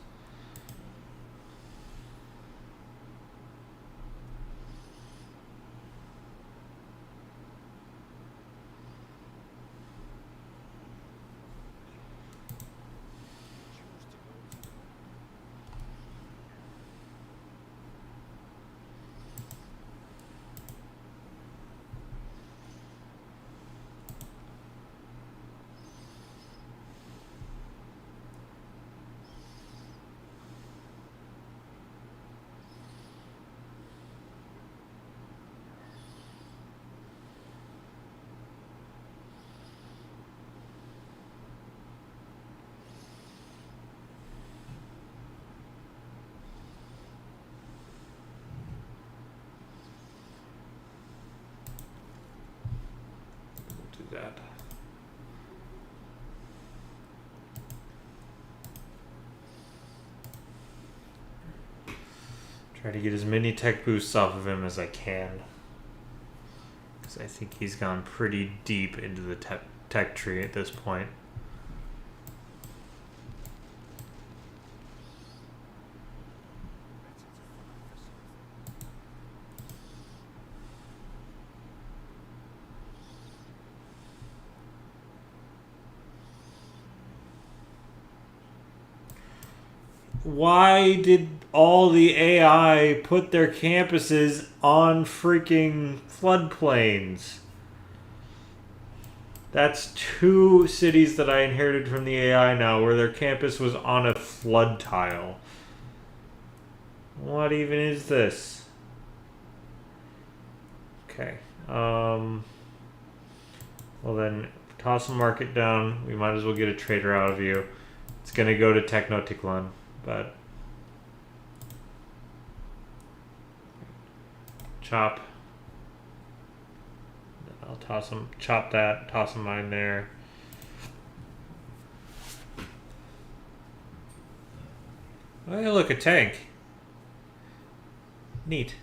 That. Try to get as many tech boosts off of him as I can, because I think he's gone pretty deep into the tech tree at this point. Why did all the AI put their campuses on freaking floodplains? That's 2 cities that I inherited from the AI now where their campus was on a flood tile. What even is this? Okay. Well then, toss a market down. We might as well get a trader out of you. It's gonna go to Technoticlon. But chop. I'll toss them. Chop that. Toss them mine there. Oh, hey, look, a tank. Neat.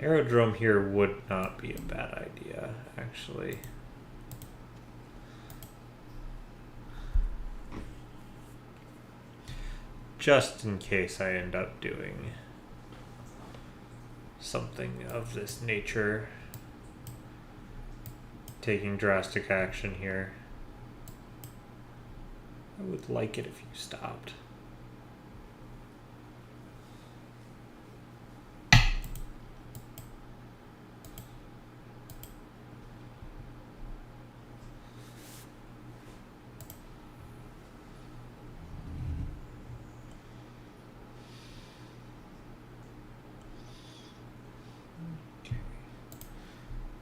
Aerodrome here would not be a bad idea, actually. Just in case I end up doing something of this nature. Taking drastic action here. I would like it if you stopped.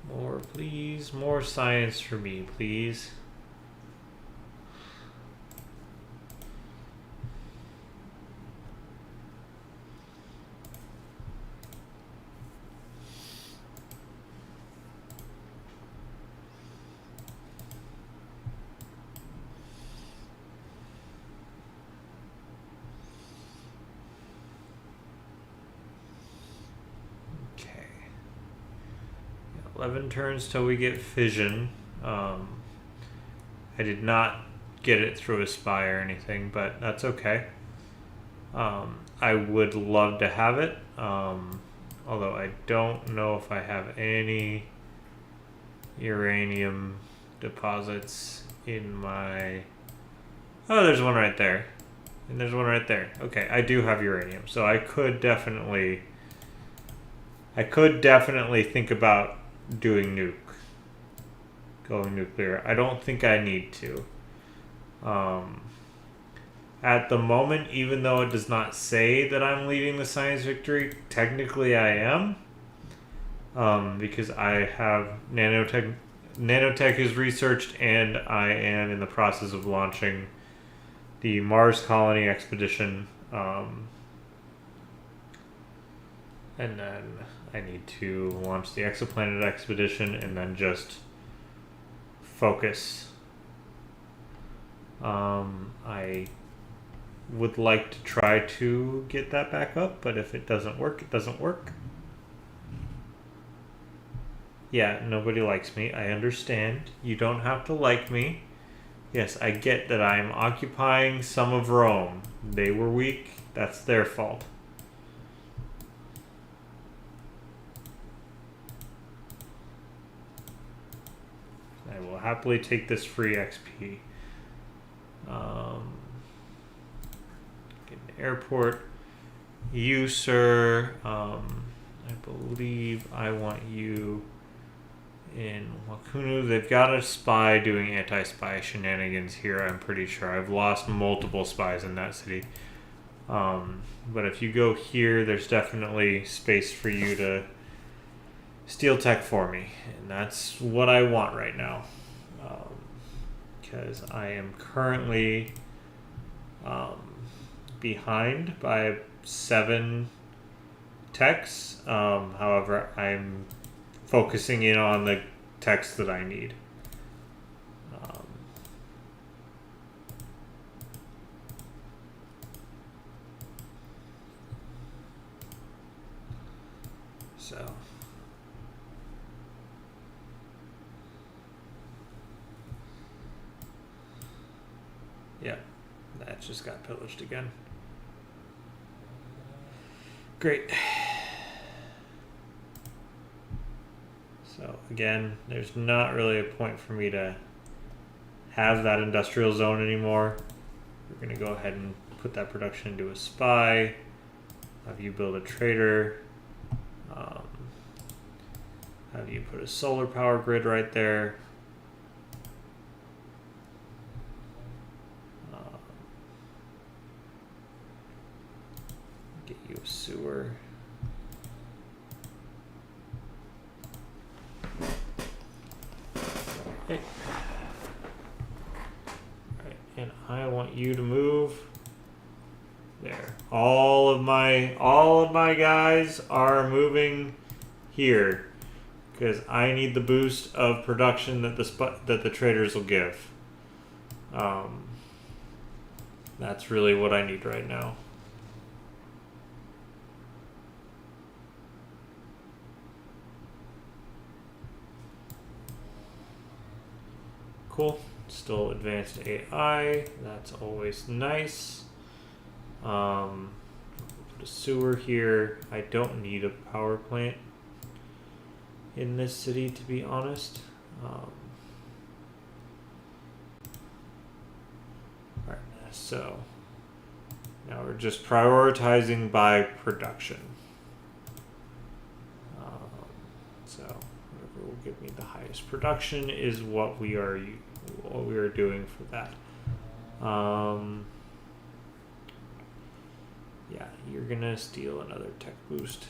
More, please. More science for me, please. 11 turns till we get fission. I did not get it through a spy or anything, but that's okay. I would love to have it, although I don't know if I have any uranium deposits in my... Oh, there's one right there. And there's one right there. Okay, I do have uranium, so I could definitely think about doing nuke. Going nuclear. I don't think I need to. At the moment, even though it does not say that I'm leading the science victory, technically I am. Because I have nanotech is researched, and I am in the process of launching the Mars colony expedition. And then I need to launch the exoplanet expedition and then just focus. I would like to try to get that back up, but if it doesn't work, it doesn't work. Yeah, nobody likes me. I understand. You don't have to like me. Yes, I get that I am occupying some of Rome. They were weak. That's their fault. I will happily take this free XP. Get an airport. You, sir. I believe I want you in Wakunu. They've got a spy doing anti-spy shenanigans here, I'm pretty sure. I've lost multiple spies in that city. But if you go here, there's definitely space for you to steal tech for me. And that's what I want right now. Because I am currently behind by 7 techs. However, I'm focusing in on the text that I need. So yeah, that just got pillaged again. Great. So again, there's not really a point for me to have that industrial zone anymore. We're going to go ahead and put that production into a spy. Have you build a trader. Have you put a solar power grid right there. Get you a sewer. Okay. Alright, and I want you to move there. All of my guys are moving here because I need the boost of production that the traders will give. That's really what I need right now. Cool. Still advanced AI. That's always nice. Put a sewer here. I don't need a power plant in this city, to be honest. Alright, so now we're just prioritizing by production. So whatever will give me the highest production is what we are doing for that. Yeah, you're gonna steal another tech boost.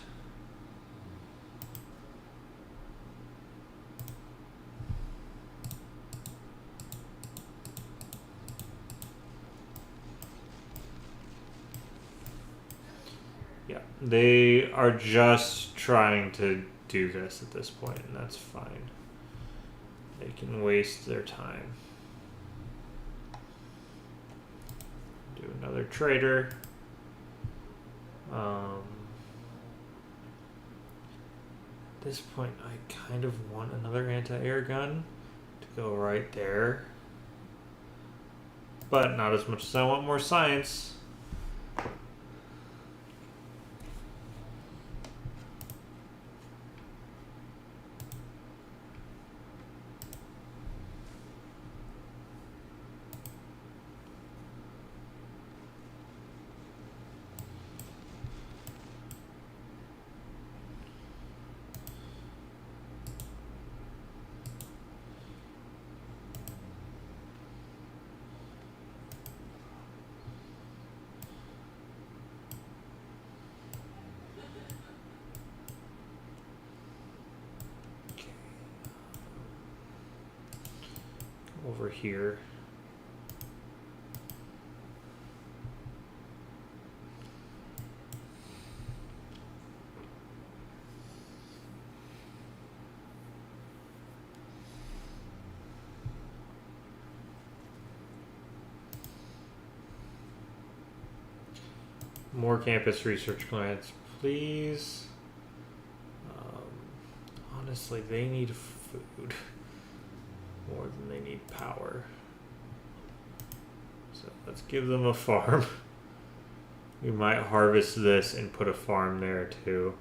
Yeah, they are just trying to do this at this point, and that's fine. They can waste their time. Do another trader. this point, I kind of want another anti-air gun to go right there. But not as much as I want more science. Over here. More campus research grants, please. Honestly, they need food more than they need power. So let's give them a farm. We might harvest this and put a farm there too.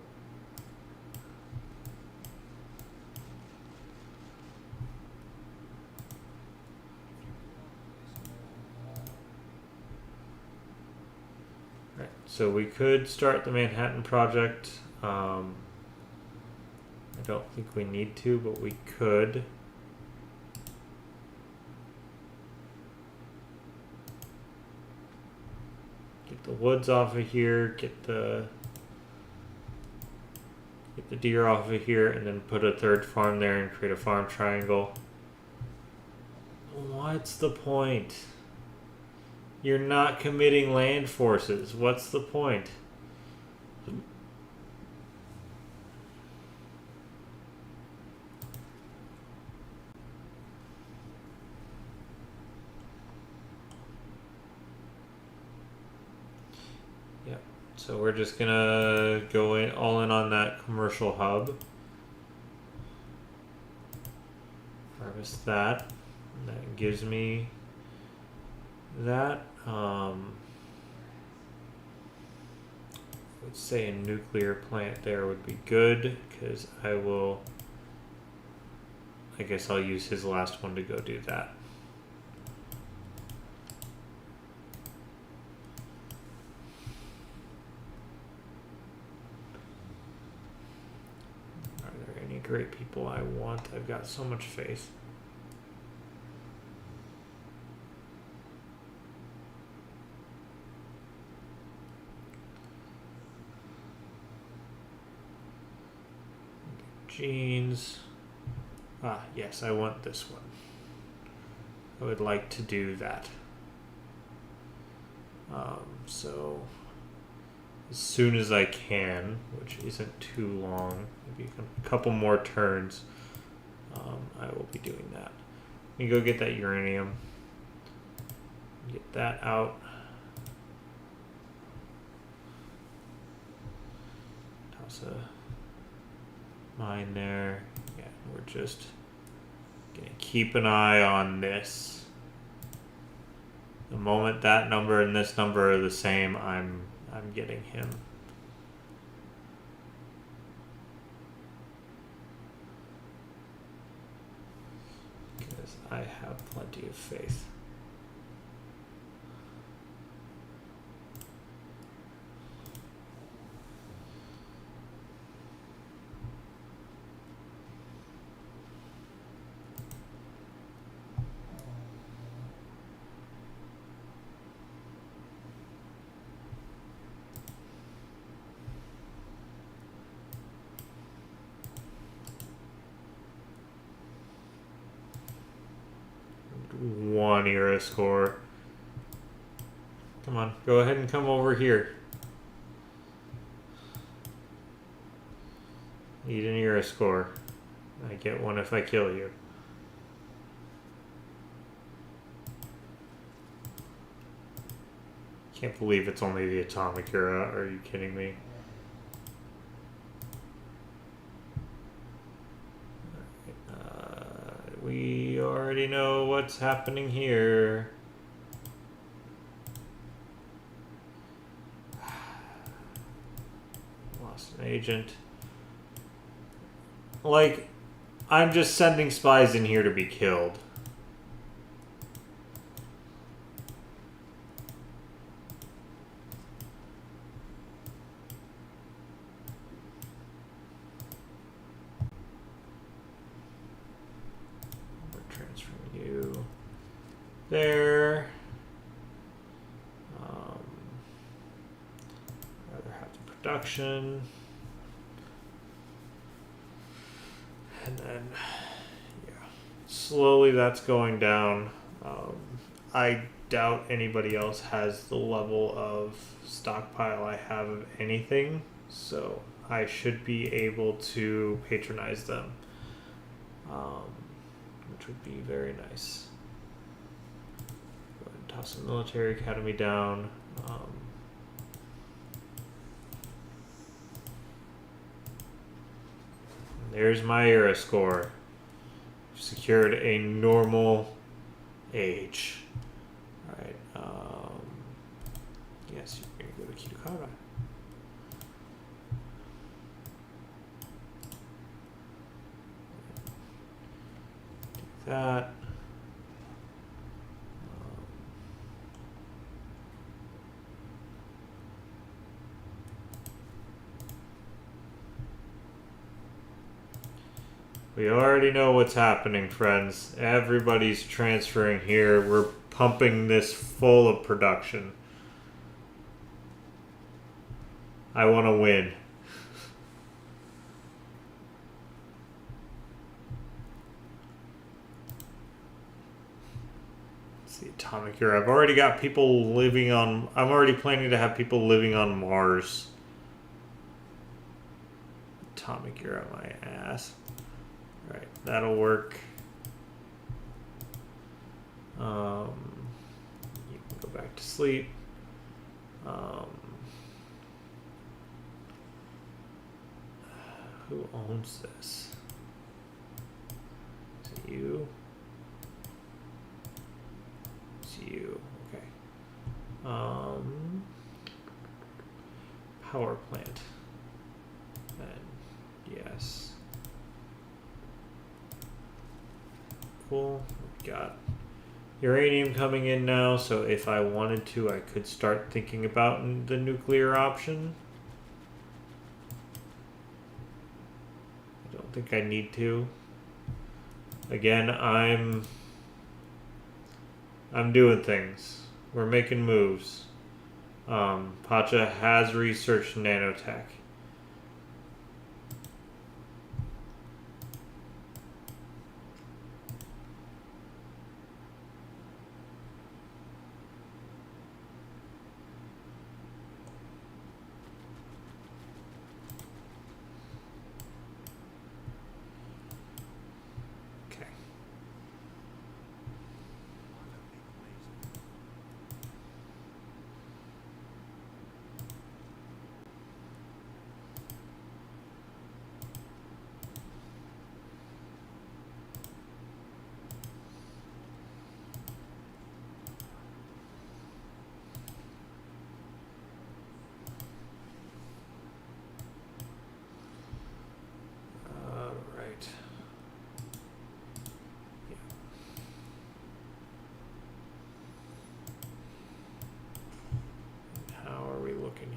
Right, so we could start the Manhattan Project. I don't think we need to, but we could. Get the woods off of here, get the deer off of here, and then put a third farm there and create a farm triangle. What's the point? You're not committing land forces. What's the point? So we're just gonna go in all in on that commercial hub. Harvest that. That gives me that. I would say a nuclear plant there would be good because I guess I'll use his last one to go do that. Great people I want. I've got so much faith. Genes. Yes, I want this one. I would like to do that. So as soon as I can, which isn't too long, maybe a couple more turns, I will be doing that. You go get that uranium. Get that out. Toss a mine there. Yeah, we're just gonna keep an eye on this. The moment that number and this number are the same, I'm getting him. Because I have plenty of faith. One era score. Come on, go ahead and come over here. Need an era score. I get one if I kill you. Can't believe it's only the atomic era. Are you kidding me? We already know what's happening here. Lost an agent. Like, I'm just sending spies in here to be killed. We're transferring you there. Rather have the production. And then, yeah, slowly that's going down. I doubt anybody else has the level of stockpile I have of anything, so I should be able to patronize them, which would be very nice. Go ahead and toss the military academy down. There's my era score. Secured a normal age. Alright, yes, you're gonna go to Kitakara. Do that. We already know what's happening, friends. Everybody's transferring here. We're pumping this full of production. I want to win. It's the atomic era. I've already got people living on... I'm already planning to have people living on Mars. Atomic era, my ass. Right, that'll work. You can go back to sleep. Who owns this? Is it you? It's you. Okay. Power plant. Then yes. Cool. We've got uranium coming in now, so if I wanted to, I could start thinking about the nuclear option. I don't think I need to. Again, I'm doing things. We're making moves. Pacha has researched nanotech.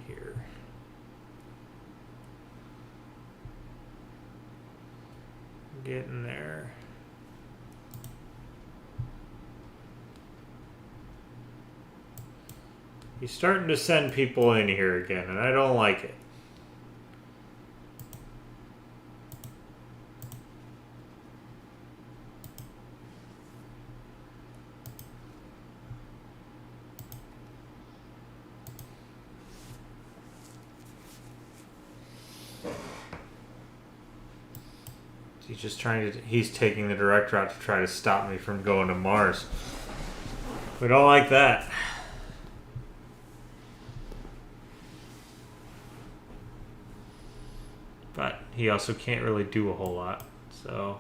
Here. Getting there. He's starting to send people in here again, and I don't like it. He's just trying to... He's taking the direct route to try to stop me from going to Mars. We don't like that. But he also can't really do a whole lot, so...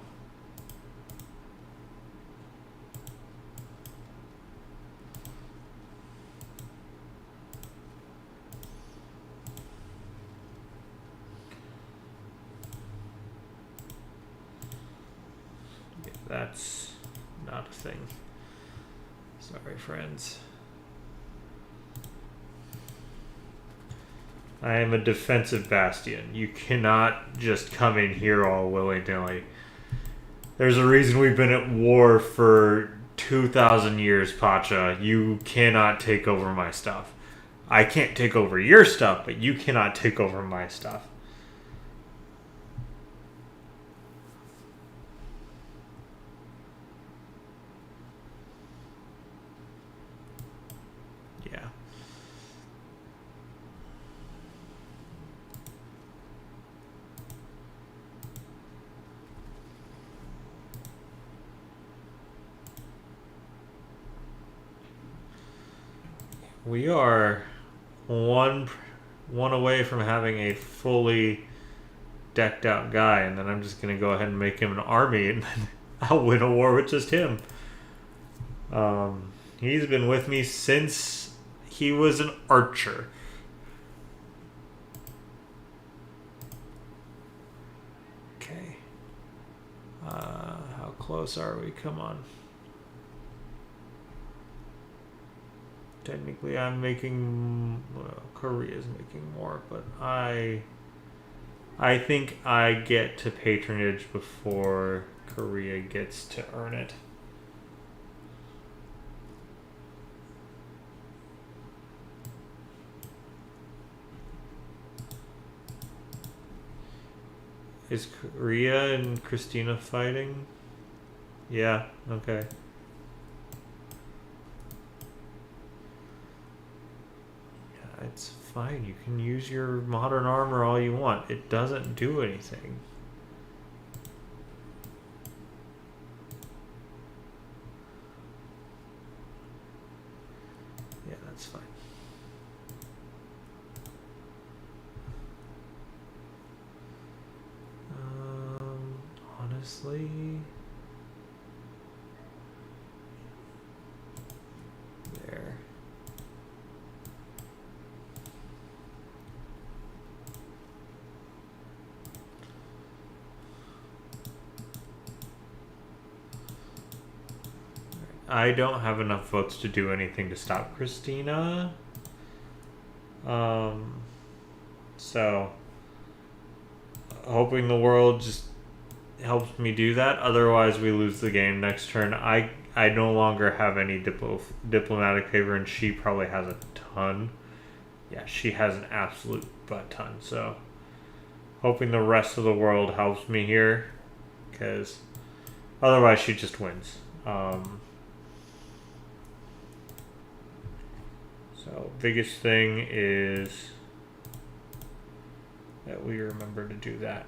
that's not a thing. Sorry, friends. I am a defensive bastion. You cannot just come in here all willy-nilly. There's a reason we've been at war for 2,000 years, Pacha. You cannot take over my stuff. I can't take over your stuff, but you cannot take over my stuff. Yeah. We are one away from having a fully decked out guy, and then I'm just gonna go ahead and make him an army, and then I'll win a war with just him. He's been with me since he was an archer. Okay. How close are we? Come on. Technically, I'm making... Well, Korea's making more, but I think I get to patronage before Korea gets to earn it. Is Korea and Christina fighting? Yeah, okay. Yeah, it's fine. You can use your modern armor all you want. It doesn't do anything. Yeah, that's fine. Honestly, there. I don't have enough votes to do anything to stop Christina. So hoping the world just helps me do that. Otherwise, we lose the game next turn. I no longer have any diplomatic favor, and she probably has a ton. Yeah, she has an absolute butt ton. So hoping the rest of the world helps me here, because otherwise she just wins. So biggest thing is that we remember to do that.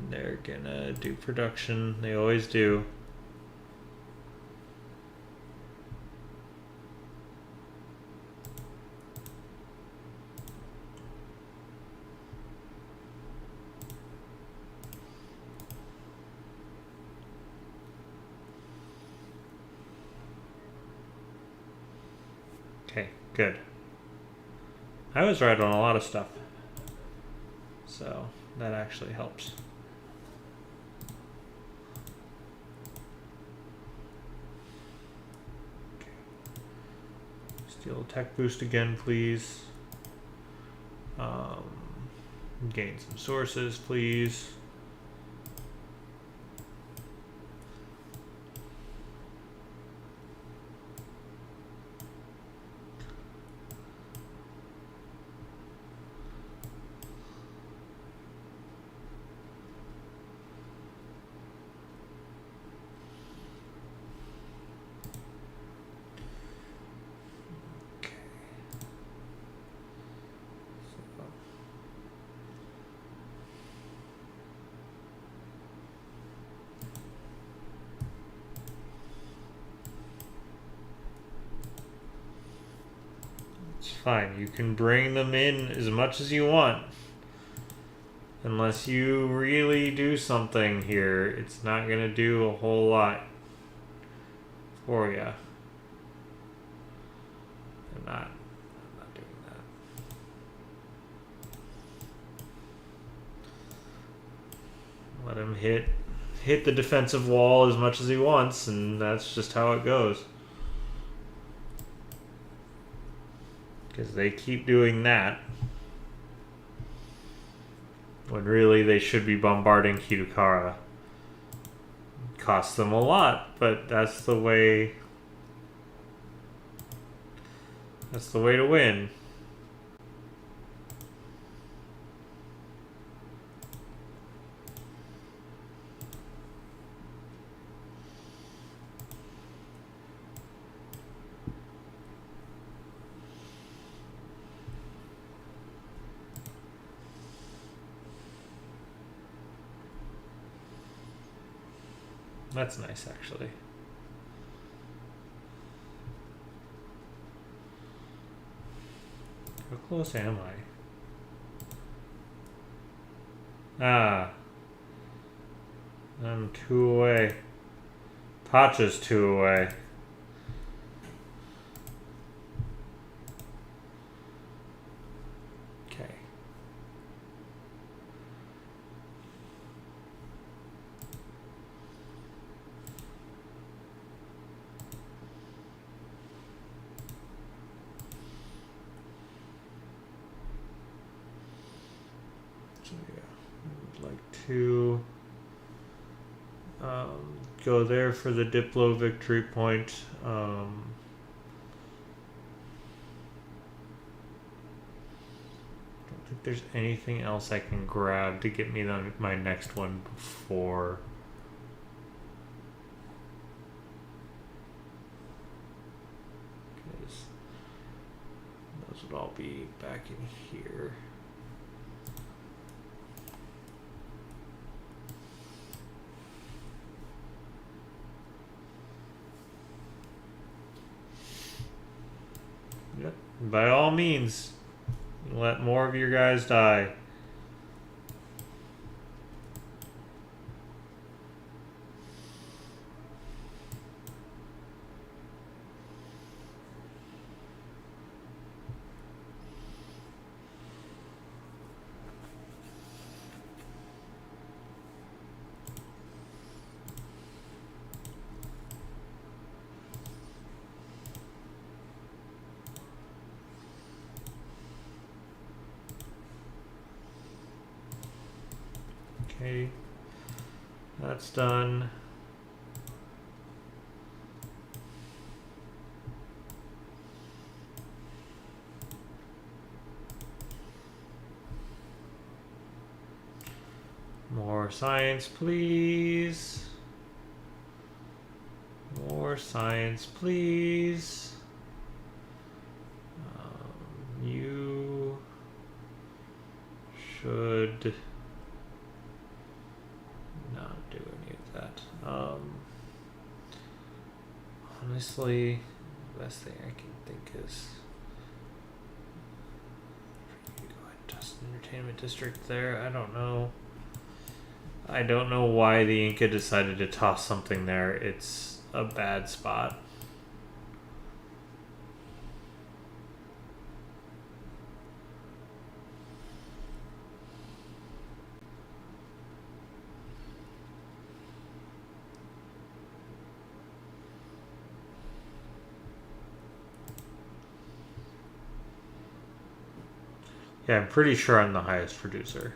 They're gonna do production. They always do. Okay, good. I was right on a lot of stuff. So that actually helps. Steal tech boost again, please. Gain some sources, please. Fine, you can bring them in as much as you want. Unless you really do something here, it's not going to do a whole lot for you. I'm not doing that. Let him hit the defensive wall as much as he wants, and that's just how it goes. Because they keep doing that. When really they should be bombarding Kitakara. Costs them a lot, but that's the way. That's the way to win. That's nice, actually. How close am I? Ah. I'm 2 away. Pacha's 2 away. Okay. So yeah, I would like to go there for the Diplo victory point. Don't think there's anything else I can grab to get me my next one before. Because those would all be back in here. Yep. By all means, let more of your guys die. Okay, that's done. More science, please. More science, please. You should not do any of that. Honestly, the best thing I can think is go ahead and toss an entertainment district there. I don't know. I don't know why the Inca decided to toss something there. It's a bad spot. Yeah, I'm pretty sure I'm the highest producer.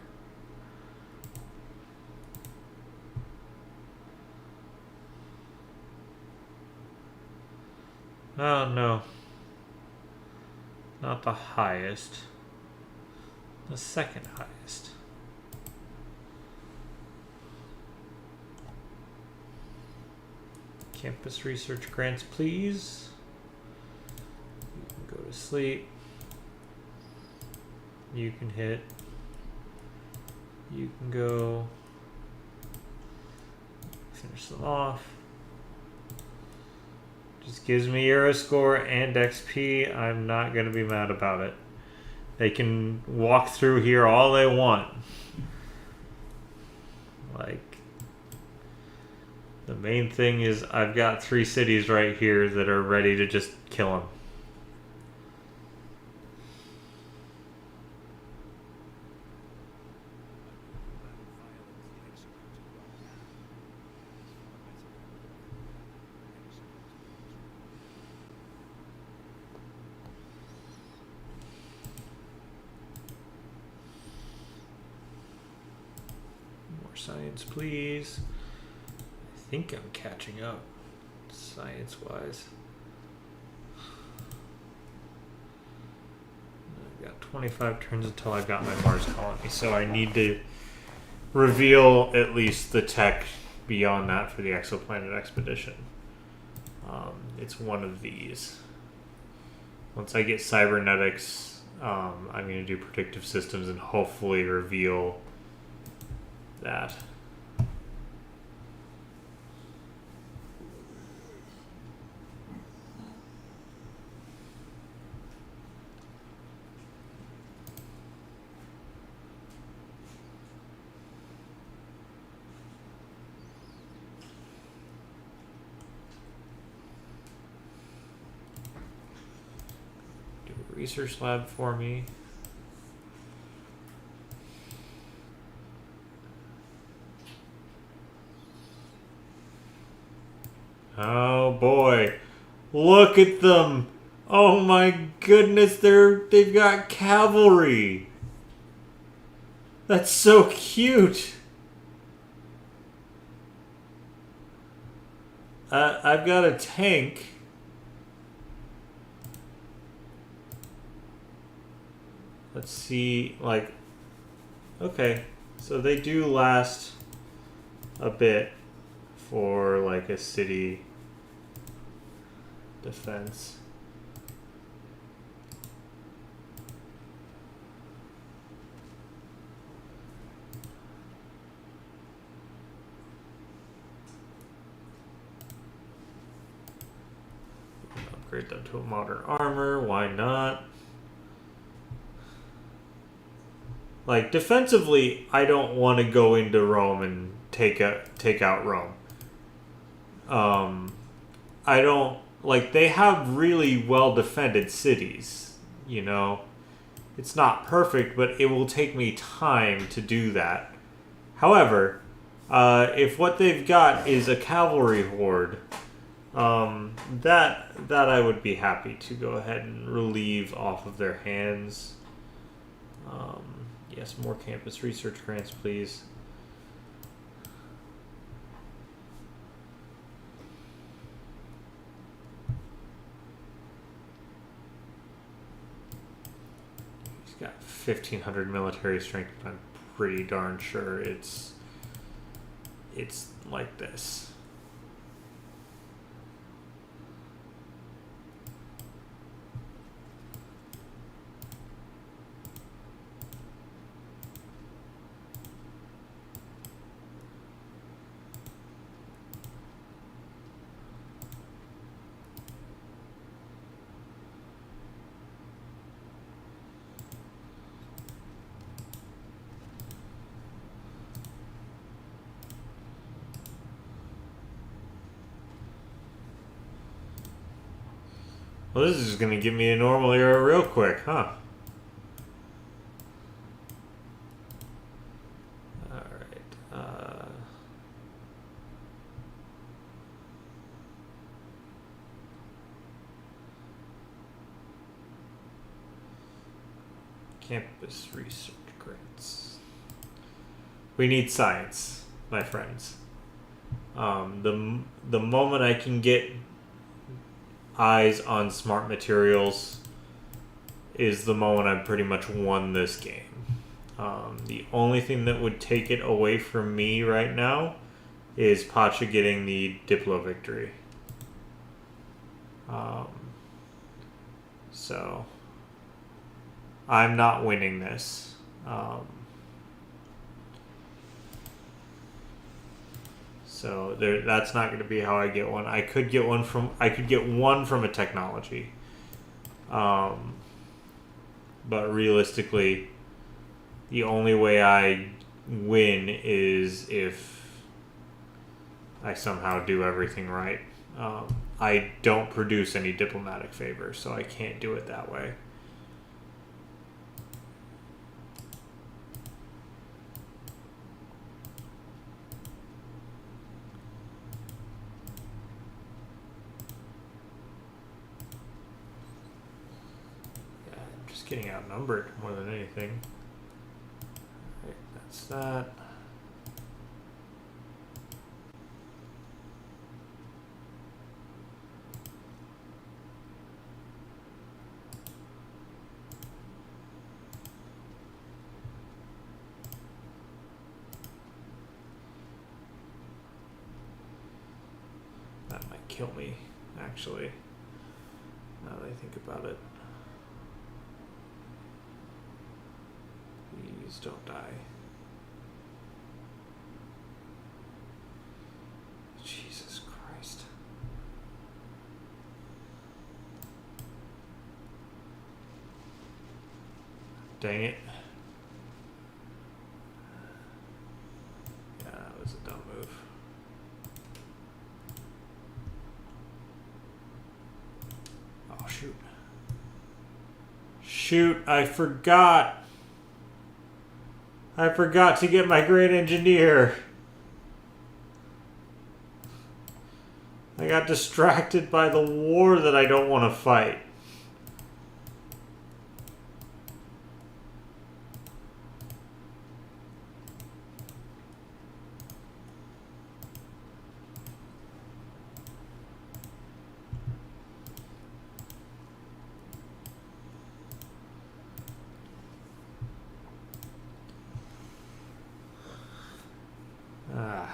Oh, no. Not the highest. The second highest. Campus research grants, please. You can go to sleep. You can hit. You can go. Finish them off. Just gives me Euro score and XP. I'm not going to be mad about it. They can walk through here all they want. Like, the main thing is I've got 3 cities right here that are ready to just kill them. More science, please. I think I'm catching up, science-wise. I've got 25 turns until I've got my Mars colony, so I need to reveal at least the tech beyond that for the exoplanet expedition. It's one of these. Once I get cybernetics, I'm going to do predictive systems and hopefully reveal that. Research lab for me. Oh boy, look at them! Oh my goodness, they've got cavalry. That's so cute. I've got a tank. Let's see, like, okay, so they do last a bit for like a city defense. Upgrade them to a modern armor, why not? Like, defensively, I don't want to go into Rome and take out Rome. I don't, like, they have really well defended cities, you know. It's not perfect, but it will take me time to do that. However, if what they've got is a cavalry horde, that I would be happy to go ahead and relieve off of their hands. Yes, more campus research grants, please. He's got 1,500 military strength, but I'm pretty darn sure it's like this. Well, this is going to give me a normal era real quick, huh? Alright. Campus research grants. We need science, my friends. The moment I can get eyes on smart materials is the moment I've pretty much won this game. The only thing that would take it away from me right now is Pacha getting the Diplo victory. So I'm not winning this. So that's not going to be how I get one. I could get one from a technology. But realistically, the only way I win is if I somehow do everything right. I don't produce any diplomatic favors, so I can't do it that way. Getting outnumbered more than anything. Right, that's that. That might kill me, actually. Now that I think about it. Please don't die. Jesus Christ. Dang it. Yeah, that was a dumb move. Oh, shoot. Shoot, I forgot. I forgot to get my great engineer. I got distracted by the war that I don't want to fight.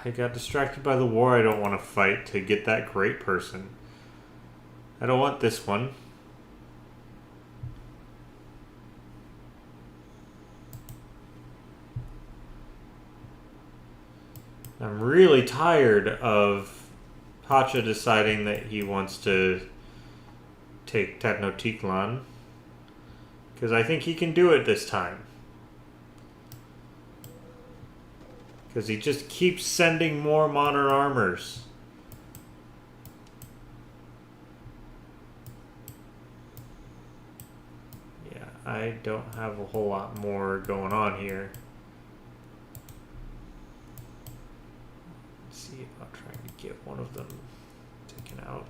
I got distracted by the war I don't want to fight to get that great person. I don't want this one. I'm really tired of Pacha deciding that he wants to take Tenochtitlan, because I think he can do it this time. Because he just keeps sending more modern armors. Yeah, I don't have a whole lot more going on here. Let's see if I'm trying to get one of them taken out.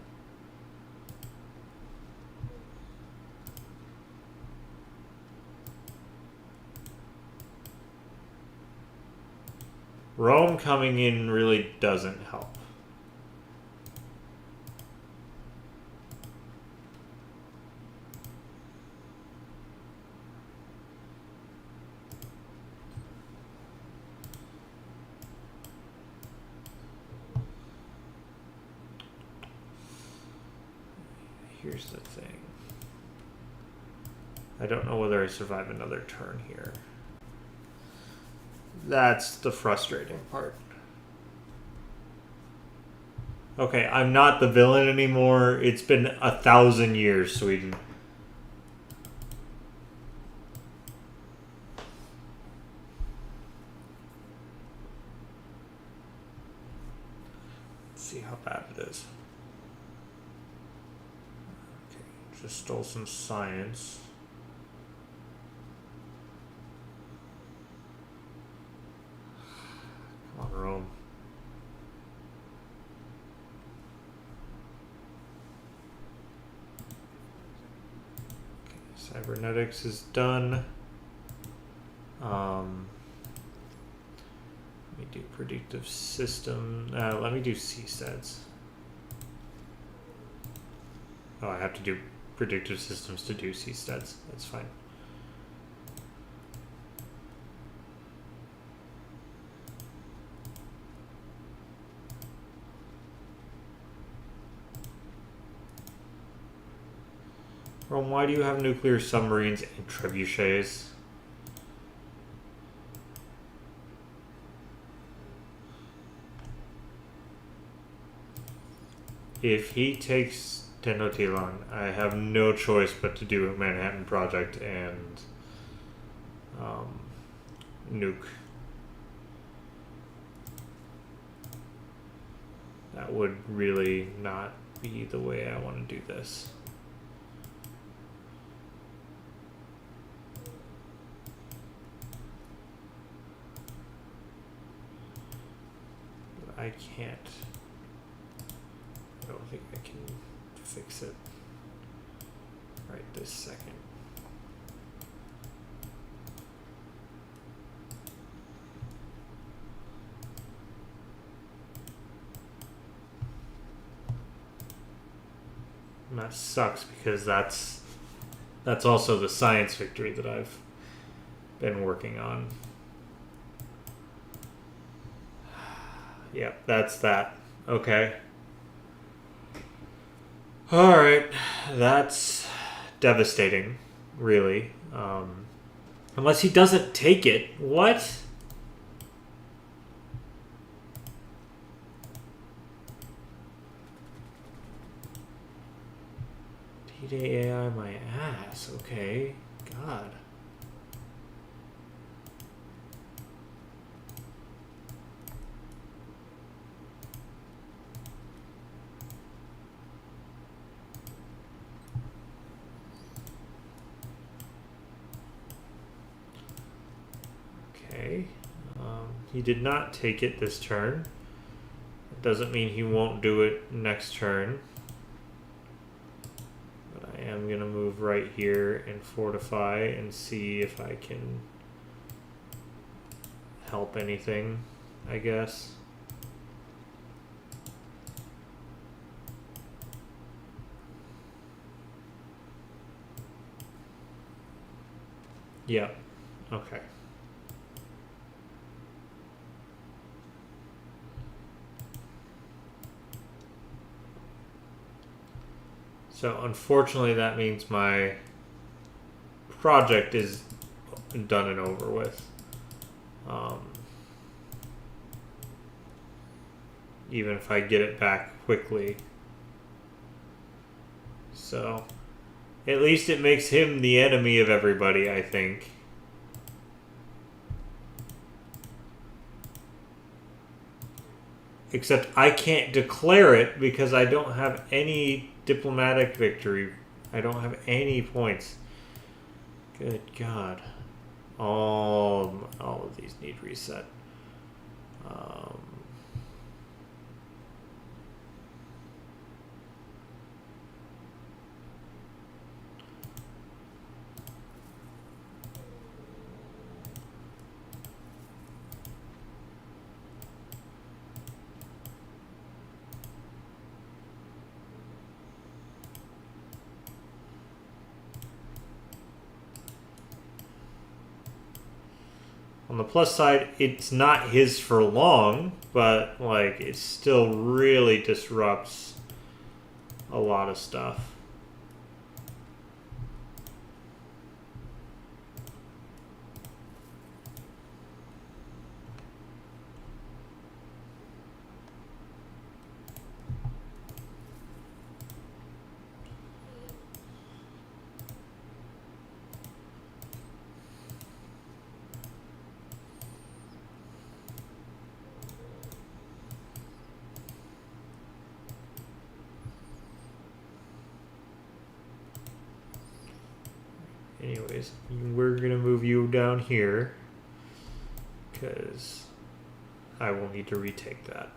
Rome coming in really doesn't help. Here's the thing. I don't know whether I survive another turn here. That's the frustrating part. Okay, I'm not the villain anymore. It's been 1,000 years, Sweden. Let's see how bad it is. Okay, just stole some science. Come on, Rome. Okay, cybernetics is done. Let me do predictive system. Let me do C-stats. Oh, I have to do predictive systems to do C-stats. That's fine. Rome, why do you have nuclear submarines and trebuchets? If he takes Tenochtitlan, I have no choice but to do a Manhattan Project and nuke. That would really not be the way I want to do this. But I can't. I don't think I can fix it right this second. And that sucks because that's also the science victory that I've been working on. Yep, that's that. Okay. Alright, that's devastating, really. Unless he doesn't take it. What? Deity AI my ass. Okay. God. Okay. He did not take it this turn. It doesn't mean he won't do it next turn. But I am going to move right here and fortify and see if I can help anything, I guess. Yeah. Okay. So unfortunately that means my project is done and over with. Even if I get it back quickly. So at least it makes him the enemy of everybody, I think. Except I can't declare it because I don't have any diplomatic victory. I don't have any points. Good God. All of these need reset. On the plus side, it's not his for long, but like it still really disrupts a lot of stuff. Anyways, we're going to move you down here because I will need to retake that.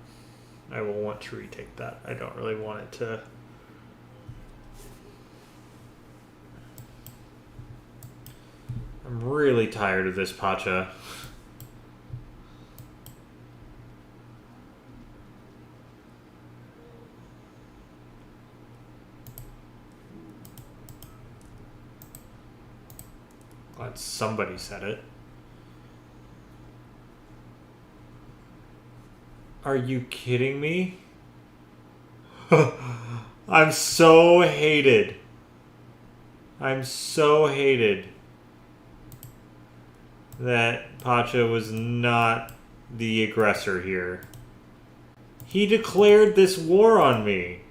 I will want to retake that. I don't really want it to... I'm really tired of this, Pacha. Glad somebody said it. Are you kidding me? I'm so hated. I'm so hated that Pacha was not the aggressor here. He declared this war on me.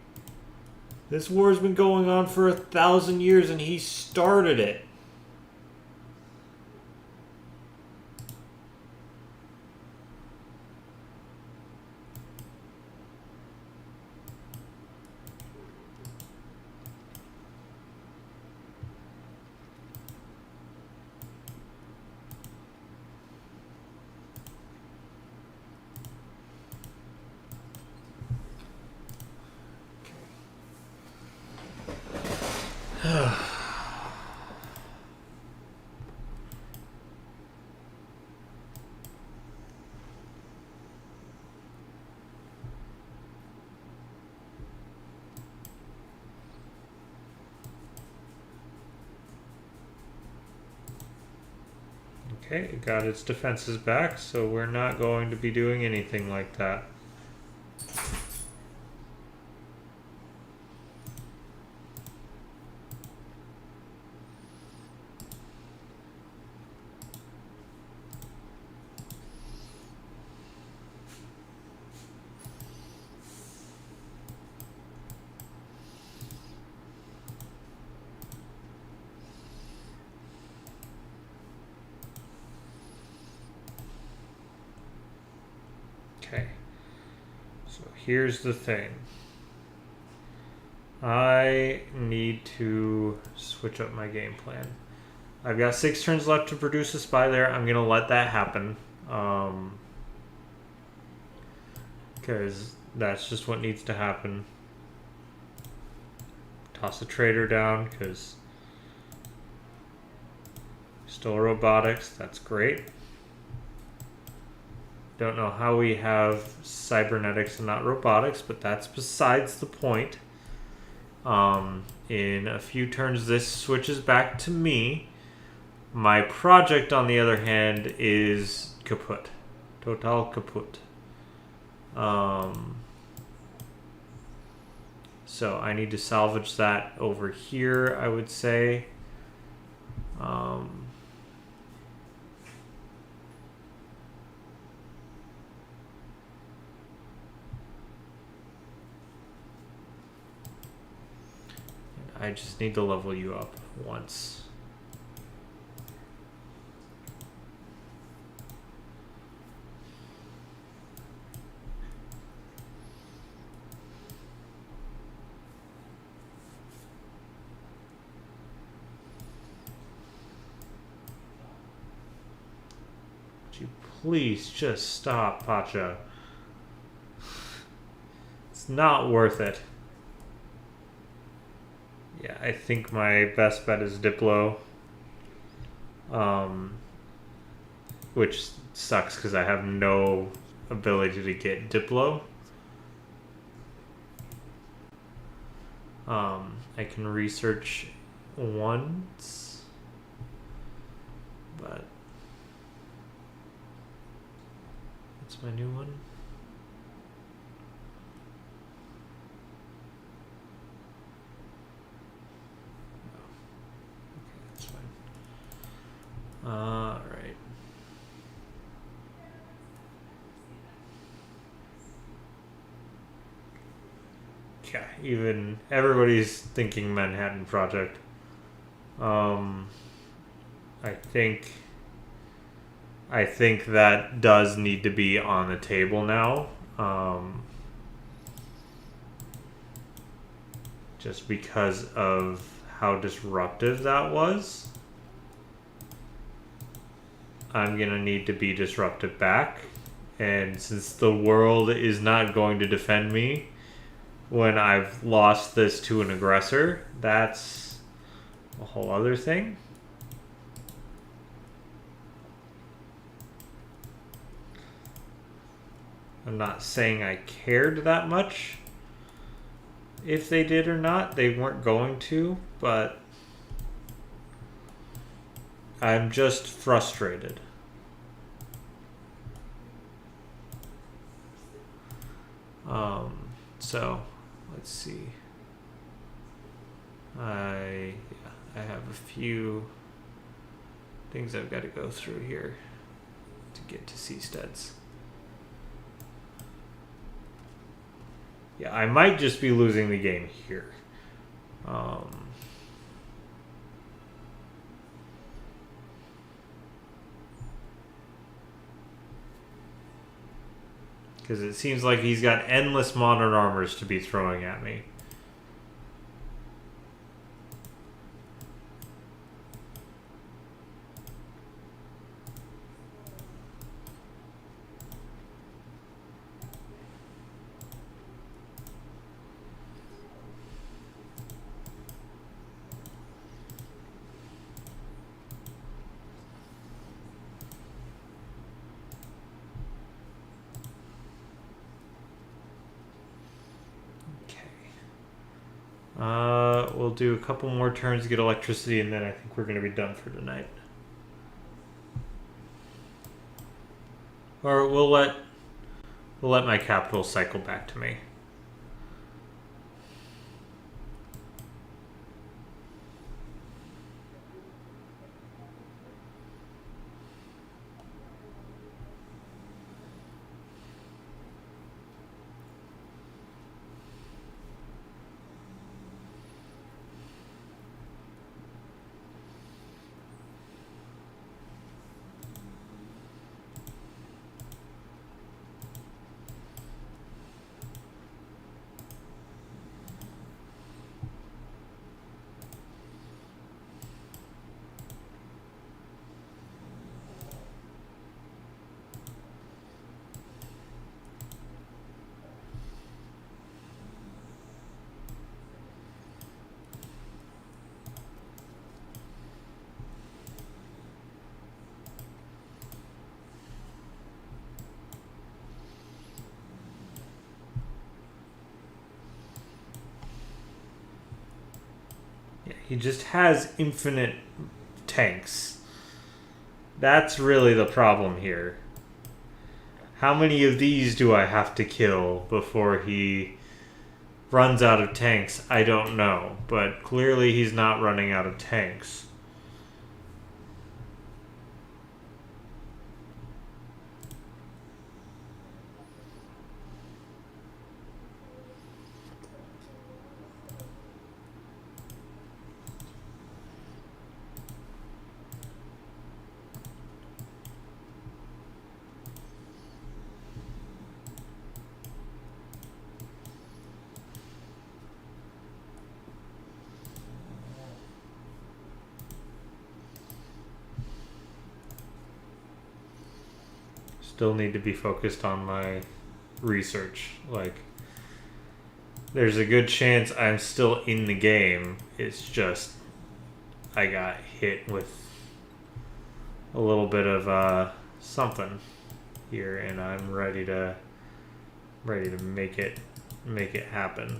This war has been going on for 1,000 years and he started it. Okay, it got its defenses back, so we're not going to be doing anything like that. Okay. So here's the thing. I need to switch up my game plan. I've got 6 turns left to produce a spy there. I'm going to let that happen. Because that's just what needs to happen. Toss a trader down because still robotics. That's great. Don't know how we have cybernetics and not robotics, but that's besides the point. In a few turns, this switches back to me. My project, on the other hand, is kaput. Total kaput. So I need to salvage that over here, I would say. I just need to level you up once. Would you please just stop, Pacha? It's not worth it. Yeah, I think my best bet is Diplo. Which sucks because I have no ability to get Diplo. I can research once, but what's my new one? All right. Yeah, even everybody's thinking Manhattan Project. I think that does need to be on the table now. Just because of how disruptive that was. I'm gonna need to be disrupted back, and since the world is not going to defend me when I've lost this to an aggressor, that's a whole other thing. I'm not saying I cared that much if they did or not. They weren't going to, but I'm just frustrated. So let's see. I have a few things I've got to go through here to get to seasteads. Yeah, I might just be losing the game here. Because it seems like he's got endless modern armors to be throwing at me. We'll do a couple more turns to get electricity, and then I think we're going to be done for tonight. Or we'll let my capital cycle back to me. He just has infinite tanks. That's really the problem here. How many of these do I have to kill before he runs out of tanks? I don't know, but clearly he's not running out of tanks. Still need to be focused on my research. Like, there's a good chance I'm still in the game. It's just I got hit with a little bit of something here, and I'm ready to make it happen.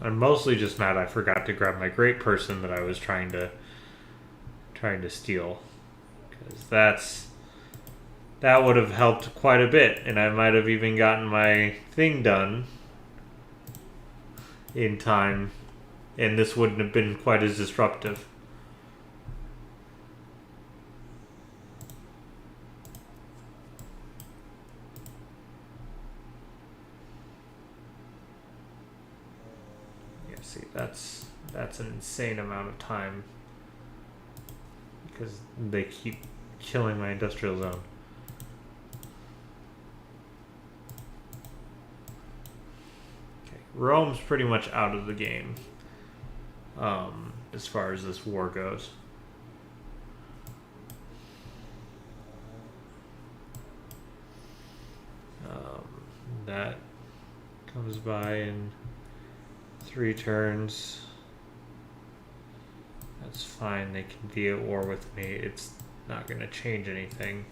I'm mostly just mad I forgot to grab my great person that I was trying to steal, because that would have helped quite a bit, and I might have even gotten my thing done in time, and this wouldn't have been quite as disruptive. See, that's an insane amount of time because they keep killing my industrial zone. Okay, Rome's pretty much out of the game as far as this war goes. That comes by in 3 turns. That's fine. They can be at war with me. It's not going to change anything.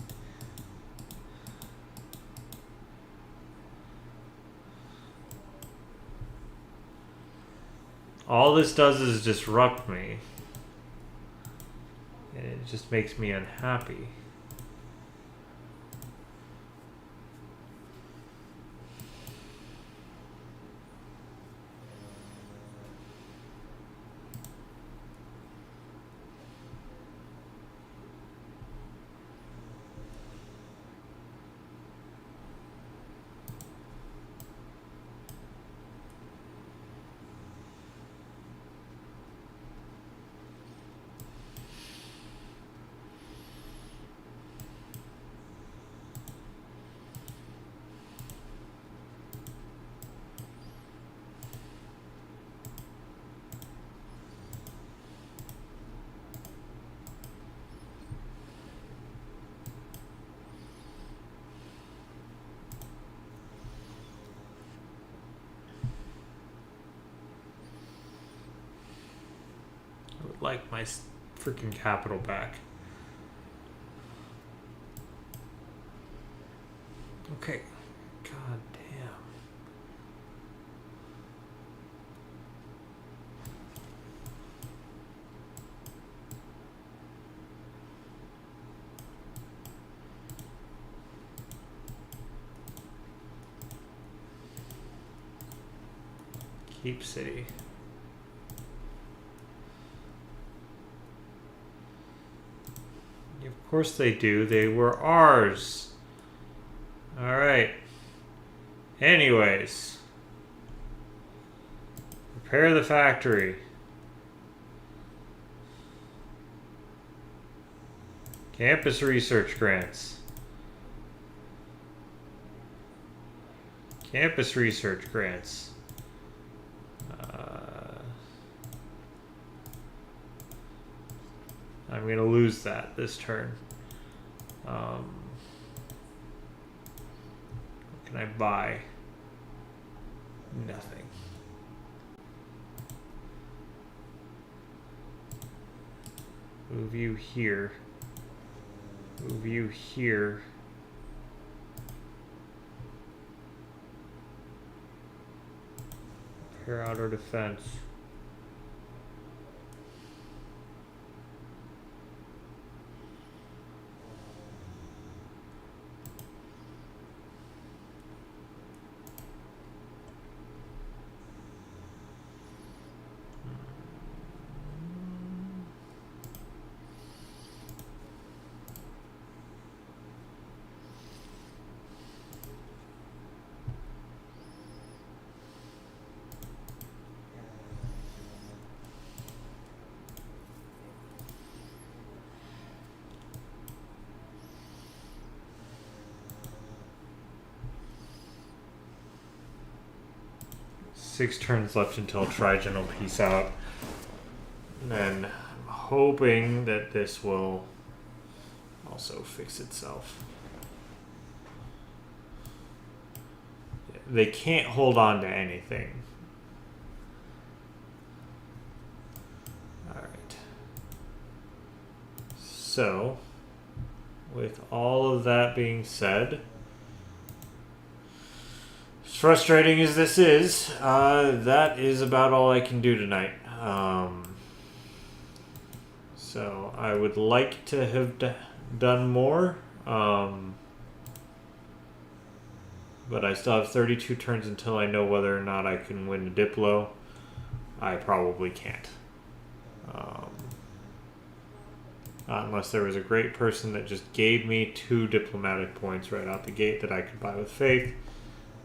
All this does is disrupt me. And it just makes me unhappy. Like my freaking capital back. Okay. God damn. Keep city. Of course they do. They were ours. Alright. Anyways. Repair the factory. Campus research grants. Campus research grants. I'm going to lose that this turn. What can I buy? Nothing. Move you here. Move you here. Repair outer defense. Six turns left until Trigen will peace out. And then I'm hoping that this will also fix itself. They can't hold on to anything. Alright. So, with all of that being said, as frustrating as this is, that is about all I can do tonight. So I would like to have done more, but I still have 32 turns until I know whether or not I can win a Diplo. I probably can't. Not unless there was a great person that just gave me 2 diplomatic points right out the gate that I could buy with faith.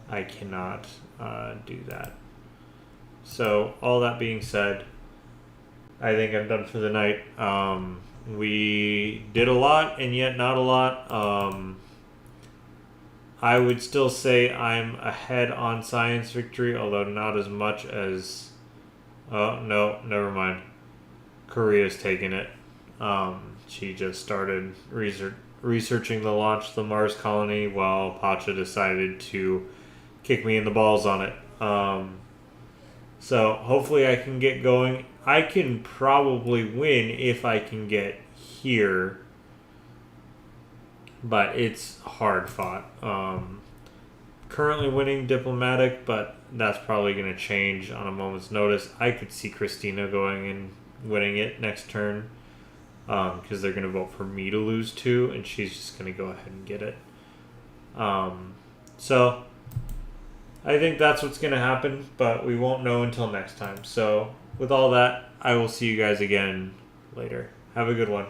I cannot do that. So, all that being said, I think I'm done for the night. We did a lot and yet not a lot. I would still say I'm ahead on science victory, although not as much as... Oh, no, never mind. Korea's taken it. She just started researching the launch of the Mars colony while Pacha decided to kick me in the balls on it. So hopefully I can get going. I can probably win if I can get here, but it's hard fought. Currently winning diplomatic, but that's probably going to change on a moment's notice. I could see Christina going and winning it next turn, because they're going to vote for me to lose 2, and she's just going to go ahead and get it. So I think that's what's going to happen, but we won't know until next time. So with all that, I will see you guys again later. Have a good one.